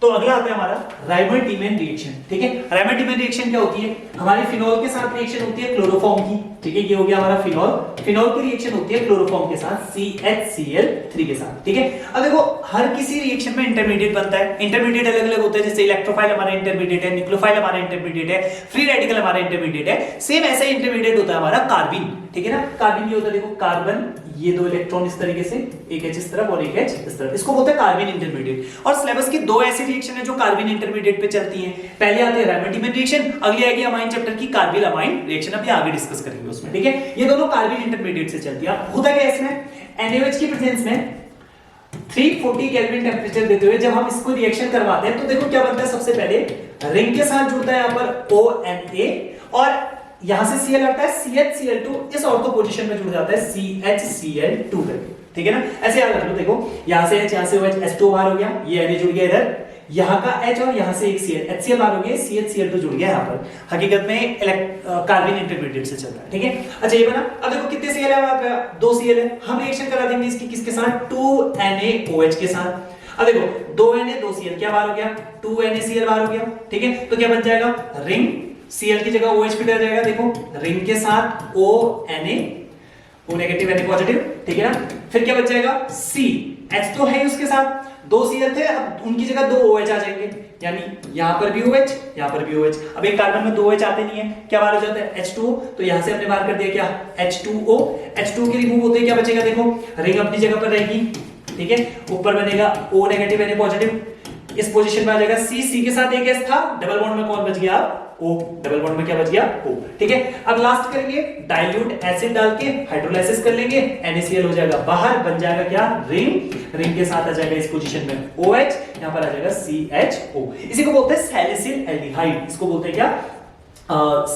तो अगला आता है हमारा राइबोटीमेन रिएक्शन, ठीक है। राइबोटीमेन रिएक्शन क्या होती है, हमारे फिनॉल के साथ रिएक्शन होती है क्लोरोफॉर्म की, ठीक है। ये हो गया हमारा फिनॉल, फिनॉल की रिएक्शन होती है क्लोरोफॉर्म के साथ CHCl3 के साथ, ठीक है। अब देखो हर किसी रिएक्शन में इंटरमीडिएट बनता है, इंटरमीडिएट अलग अलग होते हैं, जैसे इलेक्ट्रोफाइल हमारा इंटरमीडिएट है, न्यूक्लियोफाइल हमारा इंटरमीडिएट है, फ्री रेडिकल हमारा इंटरमीडिएट है। सेम ऐसा ही इंटरमीडिएट होता है हमारा कार्बिन, ठीक है ना। कार्बिन ये होता है, देखो कार्बन, ये दो इलेक्ट्रॉन इस तरीके से, एक H इस तरफ और एक H इस तरफ, इसको बोलते हैं कार्बिन इंटरमीडिएट। और सिलेबस की दो ऐसी रिएक्शन है जो कार्बिन इंटरमीडिएट पे चलती हैं। पहले आती है राइबोटीमेन रिएक्शन, अगली आएगी अमाइन चैप्टर की कार्बिल अमाइन रिएक्शन, अभी आगे डिस्कस करेंगे उसमें, ठीक है। ये दोनों कार्बिन इंटरमीडिएट से चलती है। होता क्या है इसमें, NaOH की प्रेजेंस में 340 केल्विन टेंपरेचर देते हुए जब हम इसको रिएक्शन करवाते हैं तो देखो क्या बनता है, सबसे पहले रिंग के साथ जुड़ता है यहां पर ONa, और यहां से Cl आता है, CHCl2 इस ऑर्थो पोजीशन में जुड़ जाता है CHCl2 करके, ठीक है ना। ऐसे याद रख लो, देखो यहां से H, यहां से OH, H2 बाहर हो गया, ये Na जुड़ गया इधर, यहां का H और यहां से एक Cl, HCl बाहर हो गया, CHCl2 जुड़ गया यहां पर। हकीकत में कार्बन इंटरमीडिएट से चलता है, ठीक है। अच्छा ये बना, अब देखो कितने Cl है वहां पे, 2 Cl है, हम रिएक्शन करा देंगे इसकी किसके साथ, 2NaOH के साथ। अब देखो 2Na 2 Cl क्या बाहर हो गया, 2NaCl बाहर हो गया, ठीक है। तो क्या बन जाएगा, रिंग, Cl की जगह OH फिट आ जाएगा, देखो रिंग के साथ ONa, O negative Na positive, ठीक है ना। फिर क्या बच जाएगा, C, H तो है उसके साथ, 2 Cl थे, अब उनकी जगह 2 OH आ जाएंगे, यानी यहां पर भी OH, यहां पर भी OH। अब एक कार्बन में 2 OH आते नहीं है, क्या बाहर हो जाता है, H2O, तो यहां से हमने बाहर कर दिया क्या, H2O, H2O के रिमूव होते क्या बचेगा, देखो रिंग अपनी जगह पर रहेगी, ठीक है। ऊपर बनेगा O नेगेटिव Na पॉजिटिव, इस पोजीशन में आ जाएगा C के साथ एक S था, डबल बॉन्ड में कौन बच गया, O, डबल बॉन्ड में क्या बच गया, O, ठीक है। अब लास्ट करेंगे, डाइल्यूट एसिड डाल के हाइड्रोलाइसिस कर लेंगे, NaCl हो जाएगा बाहर, बन जाएगा क्या, रिंग, रिंग के साथ आ जाएगा इस पोजीशन में OH, यहां पर आ जाएगा CHO। इसी को बोलते हैं सैलिसिल एल्डिहाइड, इसको बोलते हैं क्या,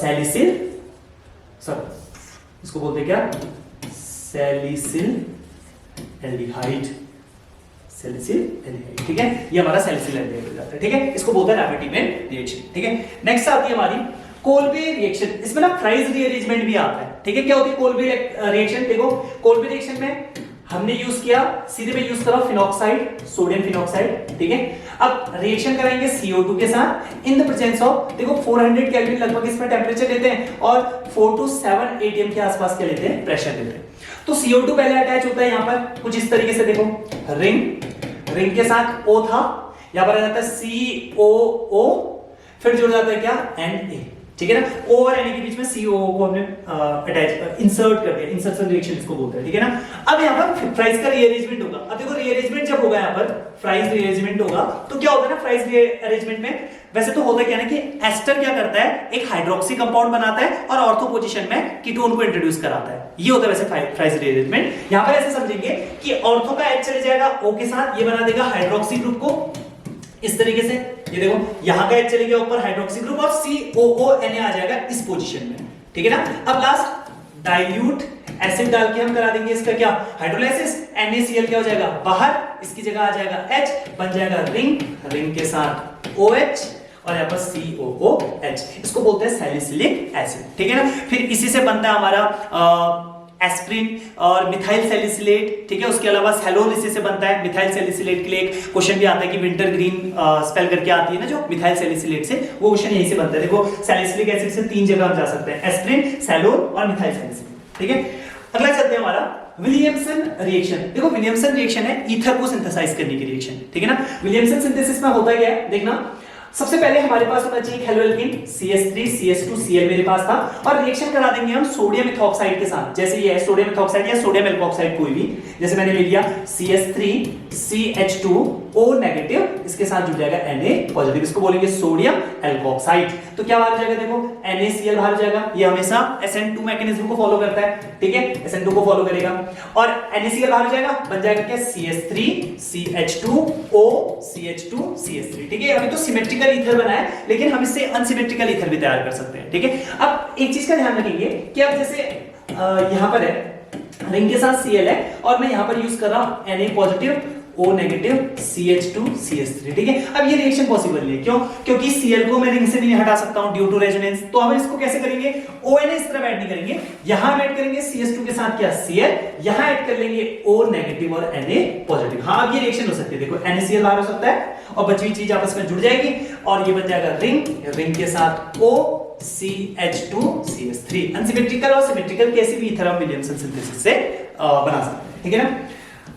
सैलिसिल, सॉरी इसको बोलते हैं क्या, सैलिसिल एल्डिहाइड, सैलिसिल एल्डिहाइड, ठीक है। ये हमारा सैलिसिल एल्डिहाइड हो जाता है, ठीक है। इसको बोलते हैं राइबोटीमेन रिएक्शन, ठीक है। नेक्स्ट आती है हमारी कोल्बे रिएक्शन, इसमें ना फ्राइज रीअरेंजमेंट भी आता है, ठीक है। क्या होती है कोल्बे रिएक्शन, देखो कोल्बे रिएक्शन में हमने यूज किया, सीधे पे यूज करा फिनॉक्साइड, सोडियम फिनॉक्साइड, ठीक है। अब रिएक्शन कराएंगे CO2 के साथ इन द प्रेजेंस ऑफ, देखो 400 केल्विन लगभग इसमें टेंपरेचर लेते हैं और 4 to 7 atm के आसपास क्या लेते हैं, प्रेशर लेते हैं। तो CO2 पहले अटैच होता है यहां पर कुछ इस तरीके से, देखो रिंग के साथ O था, यहां पर आ जाता है COO, फिर जुड़ जाता है क्या, Na, ठीक है ना। O और Na के बीच में COO को हमने अटैच इंसर्ट कर दिया, इंसर्शन रिएक्शन इसको बोलते हैं, ठीक है ना। अब यहां पर फ्राइज का रीअरेंजमेंट होगा। अब देखो रीअरेंजमेंट जब होगा, यहां पर फ्राइज रीअरेंजमेंट होगा तो क्या होता है ना, फ्राइज रीअरेंजमेंट में वैसे तो होता क्या है ना कि एस्टर क्या करता है, एक हाइड्रोक्सी कंपाउंड बनाता है और ऑर्थो पोजीशन में कीटोन को इंट्रोड्यूस कराता है। ये होता है वैसे फ्राइज रीअरेंजमेंट। यहां पर ऐसे समझेंगे कि ऑर्थो का H चले जाएगा O के साथ, ये बना देगा हाइड्रोक्सी ग्रुप को इस तरीके से, ये देखो यहां का H चले गया ऊपर हाइड्रोक्सी ग्रुप और COONA आ जाएगा इस पोजीशन में, ठीक है ना। अब लास्ट डाइल्यूट एसिड डाल के हम करा देंगे इसका क्या, हाइड्रोलाइसिस, NaCl क्या हो जाएगा बाहर, इसकी जगह आ जाएगा H, बन जाएगा रिंग के साथ OH और यहाँ पर COOH, इसको बोलते हैं सैलिसिलिक एसिड, ठीक है ना। फिर इसी से बनता है हमारा एस्प्रिन और मिथाइल सैलिसिलेट, ठीक है। उसके अलावा सैलोन इसी से बनता है। मिथाइल सैलिसिलेट के लिए एक क्वेश्चन भी आता है कि विंटर ग्रीन स्पेल करके आती है ना जो मिथाइल सैलिसिलेट से, वो क्वेश्चन यहीं से बनता है। देखो सैलिसिलिक एसिड से 3 जगह हम जा सकते हैं, एस्प्रिन, सैलोन और मिथाइल सैलिसिलेट, ठीक है। अगला चलते हैं हमारा विलियमसन रिएक्शन। देखो विलियमसन रिएक्शन है ईथर को सिंथेसाइज करने की रिएक्शन, ठीक है ना। विलियमसन सिंथेसिस में होता क्या है, देखना सबसे पहले हमारे पास होना चाहिए hello alkene CH3 CH2 Cl मेरे पास था, और रिएक्शन करा देंगे हम सोडियम इथॉक्साइड के साथ। जैसे ये है सोडियम इथॉक्साइड या सोडियम एल्कोक्साइड कोई भी, जैसे मैंने ले लिया CH3 CH2O नेगेटिव, इसके साथ जुड़ जाएगा Na पॉजिटिव, इसको बोलेंगे सोडियम एल्कोक्साइड। तो क्या बाहर जाएगा, देखो NaCl बाहर जाएगा, ये हमेशा SN2 मैकेनिज्म को फॉलो करता है, ठीक है, SN2 को फॉलो करेगा और NaCl बाहर जाएगा, बन जाएगा क्या CH3 CH2O CH2 CH3, ठीक है। अभी तो सिमेट्रिकल ईथर बना है, लेकिन हम इससे अनसिमेट्रिकल ईथर भी तैयार कर सकते हैं, ठीक है। अब एक चीज का ध्यान रखेंगे कि अब जैसे यहां पर है रिंग के साथ Cl है और मैं यहां पर यूज कर रहा हूं Na positive O negative CH2 CH3, ठीक है। अब ये रिएक्शन पॉसिबल नहीं है, क्यों, क्योंकि Cl को मैं रिंग से भी नहीं हटा सकता हूं ड्यू टू रेजोनेंस। तो हम इसको कैसे करेंगे, ONA इस तरफ ऐड नहीं करेंगे, यहां ऐड करेंगे CH2 के साथ क्या Cl, यहां ऐड कर लेंगे O नेगेटिव और Na पॉजिटिव। हां अब ये रिएक्शन हो सकती है, देखो NaCl बाहर हो सकता है और बची हुई चीज आपस में जुड़ जाएगी और ये बन जाएगा रिंग के साथ O CH2 CH3। अनसिमेट्रिकल और सिमेट्रिकल कैसे भी ईथर हम विलियमसन सिंथेसिस से बना सकते हैं, ठीक है ना।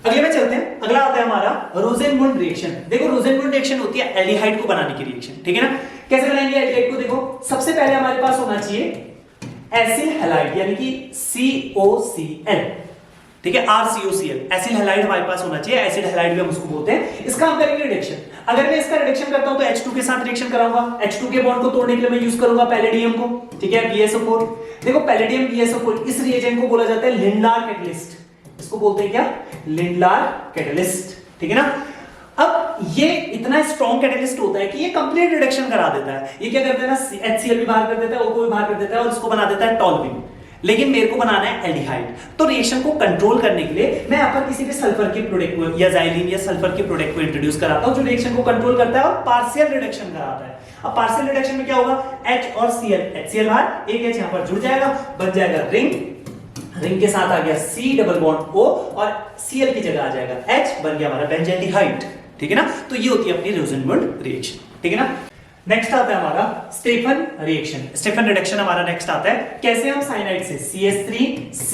अगले में चलते हैं, अगला आता है हमारा रोसेनमुंड रिएक्शन। देखो रोसेनमुंड रिएक्शन होती है एल्डिहाइड को बनाने की रिएक्शन, ठीक है ना। कैसे बनाएंगे एल्डिहाइड को, देखो सबसे पहले हमारे पास होना चाहिए एसिल हैलाइड यानी कि COCl, ठीक है, RCOCl, एसिल हैलाइड हमारे पास होना चाहिए, एसिड हैलाइड भी हम उसको बोलते हैं। इसका हम करेंगे रिडक्शन। अगर मैं इसका रिडक्शन करता हूं तो H2 के साथ रिएक्शन कराऊंगा, H2 के बॉन्ड को तोड़ने के लिए मैं यूज करूंगा पैलेडियम को, ठीक है, PSO4। देखो पैलेडियम PSO4 इस रिएजेंट को बोला जाता है लिंडलार कैटलिस्ट, इसको बोलते हैं क्या, लिंडलार कैटलिस्ट, ठीक है ना। अब ये इतना स्ट्रॉन्ग कैटलिस्ट होता है कि ये कंप्लीट रिडक्शन करा देता है। ये क्या करता है ना, HCl भी बाहर कर देता है, O को भी बाहर कर देता है और इसको बना देता है टॉल्यूइन। लेकिन मेरे को बनाना है एल्डिहाइड, तो रिएक्शन को कंट्रोल करने के लिए मैं यहाँ पर किसी भी सल्फर के प्रोडक्ट को या जाइलिन या सल्फर के प्रोडक्ट को इंट्रोड्यूस कराता हूँ जो रिएक्शन को कंट्रोल करता है और पार्शियल रिडक्शन कराता है। अब पार्शियल रिडक्शन में क्या होगा, H और Cl, HCl बाहर, एक H यहाँ पर जुड़ जाएगा, बन जाएगा रिंग के साथ आ गया C डबल बॉन्ड O और Cl की जगह आ जाएगा H, बन गया हमारा बेंजल्डिहाइड, ठीक है ना। तो ये होती है अपनी रोसेनमुंड रिएक्शन, ठीक है ना। नेक्स्ट आता है हमारा स्टेफन रिएक्शन। स्टेफन रिडक्शन हमारा नेक्स्ट आता है। कैसे हम साइनाइड से CH3C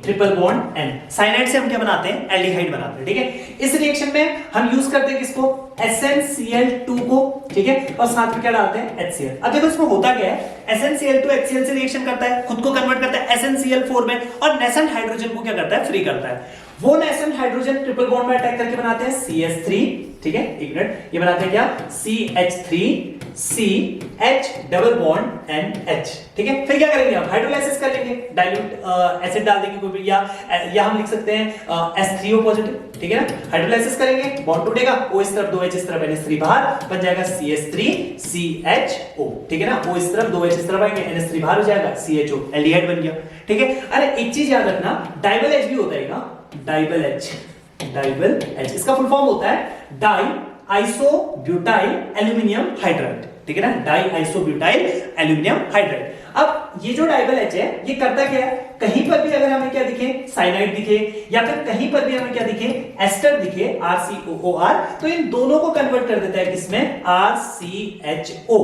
triple bond N, cyanide से हम क्या बनाते हैं, एल्डिहाइड बनाते हैं, ठीक है। इस रिएक्शन में हम यूज करते हैं किसको, SnCl2 को, ठीक है, और साथ में क्या डालते हैं HCl। अब देखो इसमें होता क्या है, SnCl2 HCl से रिएक्शन करता है, खुद को कन्वर्ट करता है SnCl4 में और नेसेंट हाइड्रोजन को क्या करता है, फ्री करता है। वो नेसेंट हाइड्रोजन ट्रिपल बॉन्ड में अटैक करके बनाते हैं CH3, ठीक है, एक मिनट, ये बनाते हैं क्या, CH3CH डबल बॉन्ड NH, ठीक है। फिर क्या करेंगे, हम हाइड्रोलाइसिस कर लेंगे, डाइल्यूट एसिड डाल देंगे कोई भी, या हम लिख सकते हैं H3O पॉजिटिव, ठीक है ना। हाइड्रोलाइसिस करेंगे, बॉन्ड टूटेगा, O इस तरफ 2H इस तरफ NH3 बाहर, बन जाएगा CH3CHO, ठीक है ना। O इस तरफ 2H इस तरफ आएंगे, NH3 बाहर हो जाएगा, CHO एल्डिहाइड बन गया, ठीक है। अरे एक चीज याद रखना, डाइबल H भी होता है ना, डाइबल H, इसका फुल फॉर्म होता है डाई आइसोब्यूटाइल एल्यूमिनियम हाइड्राइड, ठीक है ना, डाई आइसोब्यूटाइल एल्यूमिनियम हाइड्राइड। अब ये जो डाइबल H है ये करता क्या है, कहीं पर भी अगर हमें क्या दिखे, साइनाइड दिखे, या फिर कहीं पर भी हमें क्या दिखे, एस्टर दिखे, RCOOR, तो इन दोनों को कन्वर्ट कर देता है किसमें, RCHO।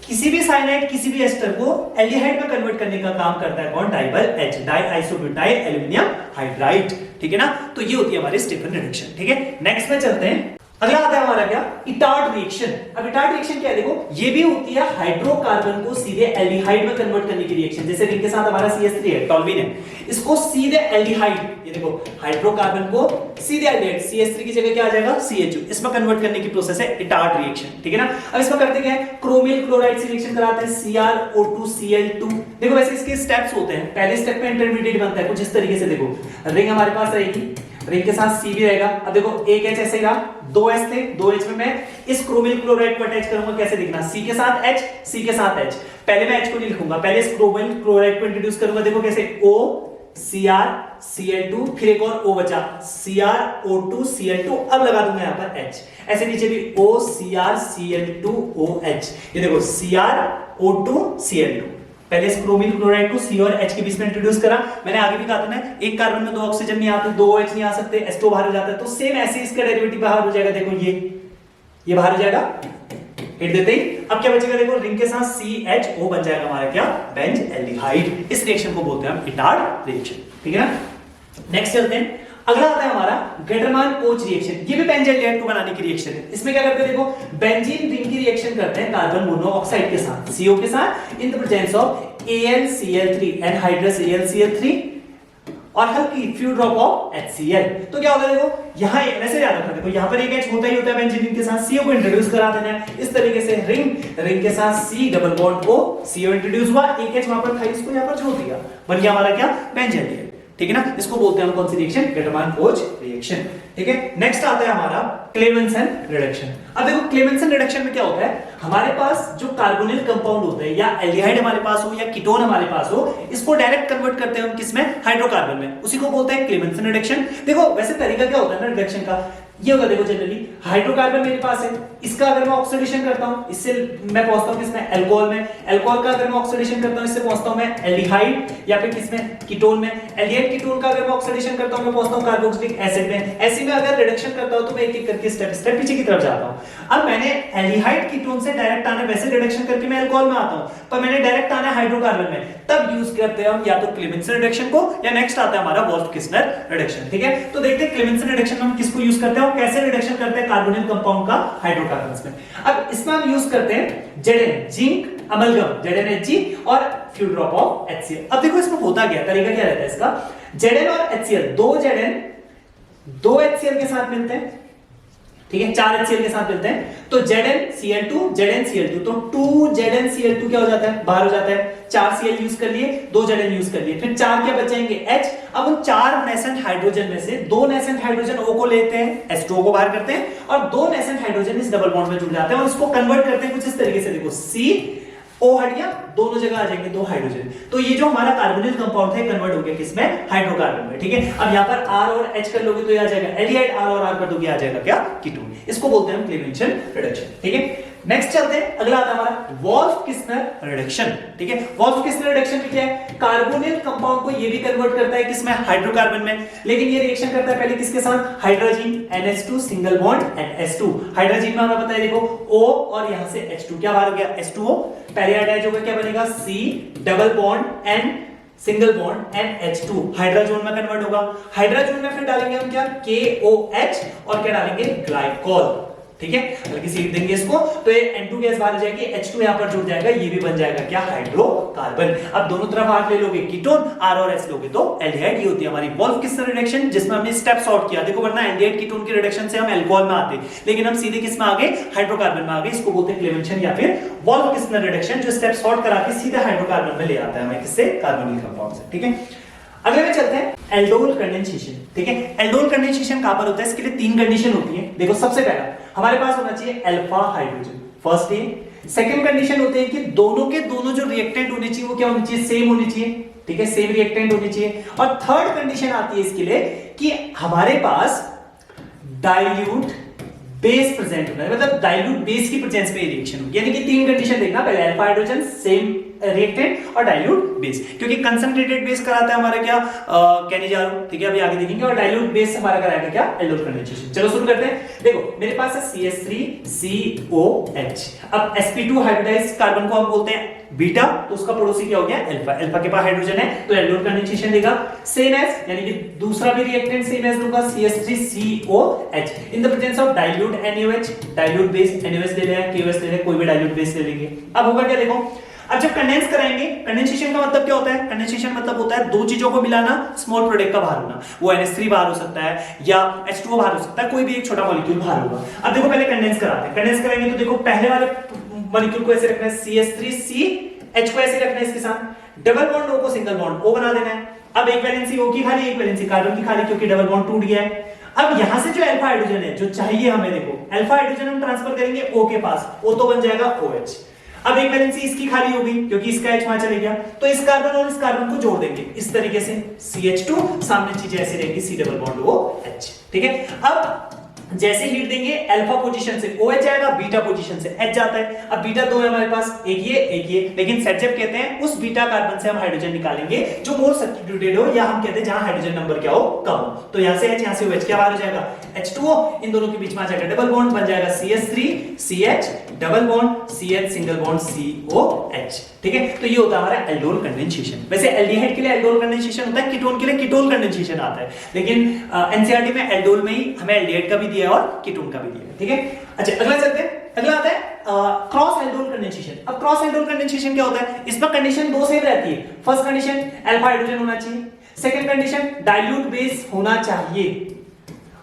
किसी भी साइनाइड किसी भी एस्टर को एल्डिहाइड में कन्वर्ट करने का काम करता है कौन, डाइबल H, die isobutyl aluminium hydride. ठीक है ना, तो ये होती है हमारी स्टीफन रिडक्शन। ठीक है, नेक्स्ट में चलते हैं। अगला आता है हमारा क्या, इटार्ड रिएक्शन। अब इटार्ड रिएक्शन क्या है, देखो ये भी होती है हाइड्रोकार्बन को सीधे एल्डिहाइड में कन्वर्ट करने की रिएक्शन। जैसे रिंग के साथ हमारा CH3 है, टॉल्यूइन है, इसको सीधे एल्डिहाइड, ये देखो हाइड्रोकार्बन को सीधे एल्डिहाइड, CH3 की जगह क्या आ जाएगा, CHO, इसमें कन्वर्ट करने की प्रोसेस है इटार्ड रिएक्शन। ठीक है ना, अब इसमें करते क्या है, क्रोमिल क्लोराइड से रिएक्शन कराते हैं, CrO2Cl2। देखो वैसे इसके स्टेप्स होते हैं, पहले स्टेप में इंटरमीडिएट बनता है कुछ इस तरीके से, देखो रिंग हमारे पास रहेगी, रिंग के साथ C भी रहेगा। अब देखो एक H ऐसे ही रहा, 2H थे, 2H में मैं इस क्रोमिल क्लोराइड को अटैच करूंगा, कैसे दिखना, C के साथ H, C के साथ H। पहले मैं H को नहीं लिखूंगा, पहले इस क्रोमिल क्लोराइड को इंट्रोड्यूस करूंगा, देखो कैसे O CrCl2, फिर एक और O बचा CrO2Cl2, अब लगा दूंगा यहां पर H, ऐसे नीचे भी O CrCl2OH, ये देखो CrO2Cl2। पहले इस क्रोमिल क्लोराइड को C और H के बीच में इंट्रोड्यूस करा, मैंने आगे भी कहा था ना, एक कार्बन में 2 ऑक्सीजन नहीं आते, 2 OH नहीं आ सकते, H2 बाहर हो जाता है, तो सेम ऐसे इसका डेरिवेटिव बाहर हो जाएगा, देखो ये बाहर हो जाएगा, हिट देते ही अब क्या बचेगा, देखो रिंग के साथ CHO बन जाएगा हमारा क्या, बेंज एल्डिहाइड। इस रिएक्शन को बोलते हैं हम इटार्ड रिएक्शन। ठीक है ना, नेक्स्ट चलते हैं। अगला आता है हमारा गेटरमान कोच रिएक्शन, ये भी बेंज एल्डिहाइड को बनाने की रिएक्शन है। इसमें क्या करते हैं, देखो बेंजीन रिंग की रिएक्शन करते हैं कार्बन मोनोऑक्साइड के साथ, CO के साथ, इन the presence of AlCl3 anhydrous AlCl3 और हल्की फ्यू ड्रॉप ऑफ HCl। तो क्या होता है, देखो यहां वैसे याद रखना, देखो यहां पर एक H होता ही होता है बेंजीन रिंग के साथ, CO को इंट्रोड्यूस करा देना है इस तरीके से, रिंग के साथ C डबल बॉन्ड को, CO इंट्रोड्यूस हुआ, एक H वहां पर था, इसको यहां पर जोड़ दिया, बन गया हमारा क्या, बेंज एल्डिहाइड। ठीक है ना, इसको बोलते हैं हम कौन सी रिएक्शन, गेटरमान कोच रिएक्शन। ठीक है, नेक्स्ट आता है हमारा क्लेमेंसन रिडक्शन। अब देखो क्लेमेंसन रिडक्शन में क्या होता है, हमारे पास जो कार्बोनिल कंपाउंड होता है, या एल्डिहाइड हमारे पास हो या कीटोन हमारे पास हो, इसको डायरेक्ट कन्वर्ट करते हैं हम किसमें, हाइड्रोकार्बन में, उसी को बोलते हैं क्लेमेंसन रिडक्शन। देखो वैसे तरीका क्या होता है ना रिडक्शन का, ये होगा, देखो जनरली हाइड्रोकार्बन मेरे पास है, इसका अगर मैं ऑक्सीडेशन करता हूं, इससे मैं पहुंचता हूं किसमें, अल्कोहल में, अल्कोहल का अगर मैं ऑक्सीडेशन करता हूं, इससे पहुंचता हूं मैं एल्डिहाइड, या फिर किसमें, कीटोन में, एल्डिहाइड कीटोन का अगर मैं ऑक्सीडेशन करता हूं, मैं पहुंचता हूं कार्बोक्सिलिक एसिड में। ऐसे में अगर रिडक्शन करता हूं तो मैं एक-एक करके स्टेप पीछे की तरफ जाता हूं। अब मैंने एल्डिहाइड कीटोन से डायरेक्ट आने, वैसे रिडक्शन करके मैं अल्कोहल में आता हूं, पर मैंने डायरेक्ट आना हाइड्रोकार्बन में, तब यूज करते हैं हम या तो क्लेमेंसन रिडक्शन को, या नेक्स्ट आता है हमारा वोल्फ-किस्नर रिडक्शन। ठीक है, तो देखते हैं क्लेमेंसन रिडक्शन में हम किसको यूज करते हैं और कैसे रिडक्शन करते हैं कार्बोनिल कंपाउंड का हाइड्रोकार्बन्स में। अब इसमें हम यूज करते हैं Zn, जिंक अमलगम, ZnHg और फ्यू ड्रॉप ऑफ HCl। अब देखो इसमें होता क्या, तरीका क्या रहता है इसका, Zn और HCl, 2 Zn 2 HCl के साथ मिलते हैं, ठीक है, 4 HCl के साथ मिलते हैं, तो ZnCl2 ZnCl2, तो 2 ZnCl2 क्या हो जाता है, बाहर हो जाता है, 4 Cl यूज कर लिए, 2 Zn यूज कर लिए, फिर 4 क्या बचेंगे, H। अब उन 4 नेसेंट हाइड्रोजन में से 2 नेसेंट हाइड्रोजन O को लेते हैं, H2O को बाहर करते हैं, और 2 नेसेंट हाइड्रोजन इस डबल बॉन्ड में जुड़ जाते हैं, और इसको कन्वर्ट करते हैं कुछ इस तरीके से, देखो C O हट गया, दोनों जगह आ जाएंगे 2 हाइड्रोजन, तो ये जो हमारा कार्बोनिल कंपाउंड है कन्वर्ट हो गया किसमें, हाइड्रोकार्बन में। ठीक है, अब यहाँ पर R और H कर लोगे तो ये आ जाएगा एल्डिहाइड, R और R कर दोगे आ जाएगा क्या, कीटोन। इसको बोलते हैं हम क्लेमेंसन रिडक्शन। ठीक है, नेक्स्ट चलते हैं, अगला आता है हमारा वोल्फ-किस्नर रिडक्शन। ठीक है, वोल्फ-किस्नर रिडक्शन में क्या है, कार्बोनिल कंपाउंड को ये भी कन्वर्ट करता है किसमें, हाइड्रोकार्बन में, लेकिन ये रिएक्शन करता है पहले किसके साथ, hydrogen, NH2 single bond NH2। Hydrogen में हमें पता है, देखो O और यहां से H2 क्या बाहर हो गया, H2O, पहले अटैच होगा क्या बनेगा, C double bond N single bond NH2, hydrogen में कन्वर्ट होगा, हाइड्रोजन में फिर डालेंगे हम क्या, KOH, और क्या डालेंगे, ग्लाइकोल। ठीक है, हल्की सी हिट देंगे इसको, तो ये N2 गैस बाहर आ जाएगी, H2 यहां पर जुड़ जाएगा, ये भी बन जाएगा क्या, हाइड्रोकार्बन। अब दोनों तरफ R ले लोगे कीटोन, R और H लोगे तो एल्डिहाइड। ये होती है हमारी वोल्फ-किस्नर रिडक्शन, जिसमें हमने स्टेप सॉर्ट किया। देखो वरना एल्डिहाइड कीटोन की रिडक्शन से हम अल्कोहल में आते, लेकिन हम सीधे किस में आ गए, हाइड्रोकार्बन में आ गए। इसको बोलते हैं क्लेमेंसन या फिर वोल्फ-किस्नर रिडक्शन, जो स्टेप सॉर्ट करा के सीधे हाइड्रोकार्बन में ले आता है हमें, किससे, कार्बोनिल कंपाउंड से। ठीक है, अगले में चलते हैं एल्डोल कंडेंसेशन। ठीक है, एल्डोल कंडेंसेशन कहां पर होता है, इसके लिए 3 कंडीशन होती है। देखो सबसे पहला हमारे पास होना चाहिए अल्फा हाइड्रोजन, फर्स्ट ये। सेकंड कंडीशन होती है कि दोनों के दोनों जो रिएक्टेंट होने चाहिए वो क्या होने चाहिए, सेम होने चाहिए। ठीक है, सेम रिएक्टेंट होने चाहिए। और थर्ड कंडीशन आती है इसके लिए कि हमारे पास डाइल्यूट बेस प्रेजेंट होना है, मतलब डाइल्यूट बेस की प्रेजेंस में रिएक्शन होगी। यानी कि तीन कंडीशन देखना, पहले अल्फा हाइड्रोजन सेम रिएक्टेंट और डाइल्यूट बेस, क्योंकि कंसंट्रेटेड बेस कराता है हमारा क्या कैनिजारो, ठीक है अभी आगे देखेंगे, और डाइल्यूट बेस हमारा कराएगा क्या एल्डोल कंडेंसेशन। चलो शुरू करते हैं। देखो मेरे पास है CH3COH। अब sp2 हाइब्रिडाइज्ड कार्बन को हम बोलते हैं बीटा, तो उसका पड़ोसी क्या हो गया अल्फा, अल्फा के पास हाइड्रोजन है तो एल्डोल कंडेंसेशन देगा। सेम एज यानी कि दूसरा भी रिएक्टेंट सेम एज दूंगा CH3COH in the presence of dilute NaOH, dilute base NaOH ले लें KOH ले लें, कोई भी डाइल्यूट बेस ले लेंगे। अब होगा क्या देखो, अब जब कंडेंस कराएंगे, कंडेंसेशन का मतलब क्या होता है, कंडेंसेशन मतलब होता है दो चीजों को मिलाना, स्मॉल प्रोडक्ट का बाहर होना, वो NH3 बाहर हो सकता है या H2O बाहर हो सकता है, कोई भी एक छोटा मॉलिक्यूल बाहर होगा। अब देखो पहले कंडेंस कराते हैं, कंडेंस करेंगे तो देखो पहले वाले मॉलिक्यूल को ऐसे रखना है CH3CH को ऐसे रखना है, इसके साथ डबल बॉन्ड O को सिंगल बॉन्ड O बना देना है। अब एक वैलेंसी O की खाली, एक वैलेंसी कार्बन की खाली, क्योंकि डबल बॉन्ड टूट गया है। अब यहां से जो अल्फा हाइड्रोजन है जो चाहिए हमें, देखो अल्फा हाइड्रोजन हम ट्रांसफर करेंगे O के पास, O तो बन जाएगा OH। अब एक वैलेंसी इसकी खाली हो गई क्योंकि इसका H वहां चले गया, तो इस कार्बन और इस कार्बन को जोड़ देंगे इस तरीके से CH2, सामने चीजें ऐसे रहेगी C डबल बॉन्ड OH, ठीक है। अब जैसे हीट देंगे अल्फा पोजीशन से OH आएगा, बीटा पोजीशन से H जाता है। अब बीटा दो है हमारे पास, एक ये, लेकिन सेट जब कहते हैं उस बीटा कार्बन से हम हाइड्रोजन निकालेंगे जो मोर सब्स्टिट्यूटेड हो, या हम कहते हैं जहां हाइड्रोजन नंबर क्या हो कम हो। तो यहां से H, यहां से OH क्या बाहर हो जाएगा H2O, इन दोनों के बीच में आ जाएगा डबल बॉन्ड, बन जाएगा CH3CH double bond CH single bond COH, ठीक है। तो ये होता है हमारा एल्डोल कंडेंसेशन। वैसे एल्डिहाइड के लिए एल्डोल कंडेंसेशन होता है, कीटोन के लिए कीटोन कंडेंसेशन आता है, लेकिन एनसीईआरटी में एल्डोल में ही हमें एल्डिहाइड का भी दिया है और कीटोन का भी दिया है, ठीक है। अच्छा अगला चलते हैं, अगला आता है क्रॉस एल्डोल कंडेंसेशन। अब क्रॉस एल्डोल कंडेंसेशन क्या होता है, इसमें कंडीशन दो सेम रहती है। फर्स्ट कंडीशन अल्फा हाइड्रोजन होना चाहिए, सेकंड कंडीशन डाइल्यूट बेस होना चाहिए,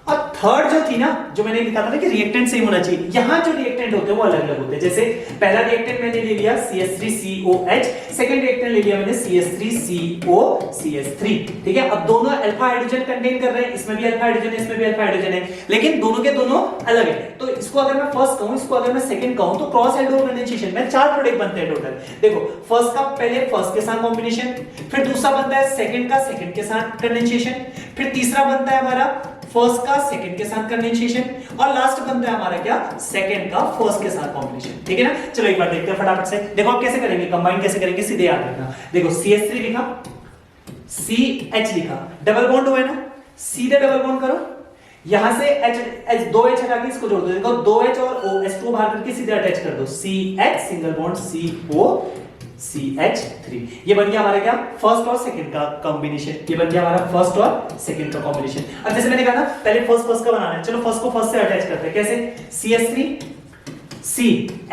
और थर्ड जो थी ना, जो मैंने लिखा था ना कि रिएक्टेंट सेम होना चाहिए, यहां जो रिएक्टेंट होते हैं वो अलग अलग होते हैं। जैसे पहला रिएक्टेंट मैंने ले लिया CH3COH, सेकंड रिएक्टेंट ले लिया मैंने CH3COCH3, ठीक है। अब दोनों अल्फा हाइड्रोजन कंटेन कर रहे हैं, इसमें भी अल्फा हाइड्रोजन है, इसमें भी अल्फा हाइड्रोजन है, लेकिन दोनों के दोनों अलग है। तो इसको अगर मैं फर्स्ट कहूं, इसको अगर मैं सेकंड कहूं, तो क्रॉस एल्डोल कंडेंसेशन में चार प्रोडक्ट बनते हैं टोटल। देखो फर्स्ट का पहले फर्स्ट के साथ कॉम्बिनेशन, फिर दूसरा बनता है सेकंड का सेकंड के साथ कंडेंसेशन, फिर तीसरा बनता है हमारा फर्स्ट का सेकंड के साथ कंडेंसेशन, और लास्ट बनता है हमारा क्या सेकंड का फर्स्ट के साथ कॉम्बिनेशन, ठीक है ना। चलो एक बार देखते हैं फटाफट से। देखो आप कैसे करेंगे, कंबाइन कैसे करेंगे, सीधे याद रखना। देखो CH3 लिखा, CH लिखा, डबल बॉन्ड हुआ है ना, सीधे डबल बॉन्ड करो, यहां से H दो H हटा के इसको जोड़ दो, देखो 2H और OH2 बाहर करके सीधे अटैच कर दो, CH single bond CO CH3। ये बन गया हमारा क्या फर्स्ट और सेकंड का कॉम्बिनेशन, ये बन गया हमारा फर्स्ट और सेकंड का कॉम्बिनेशन। अब जैसे मैंने कहा ना पहले फर्स्ट का बनाना है, चलो फर्स्ट को फर्स्ट से अटैच करते हैं। कैसे, CH3 C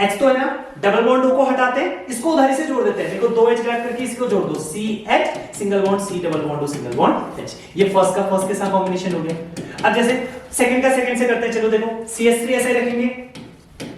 H तो है ना, डबल बॉन्ड O को हटाते हैं, इसको उधारी से जोड़ देते हैं। देखो 2H ग्रैब करके इसको जोड़ दो, CH single bond C double bond O single bond H। ये फर्स्ट का फर्स्ट के साथ कॉम्बिनेशन हो गया। अब जैसे सेकंड का सेकंड से करते हैं, चलो देखो CH3 ऐसे रखेंगे,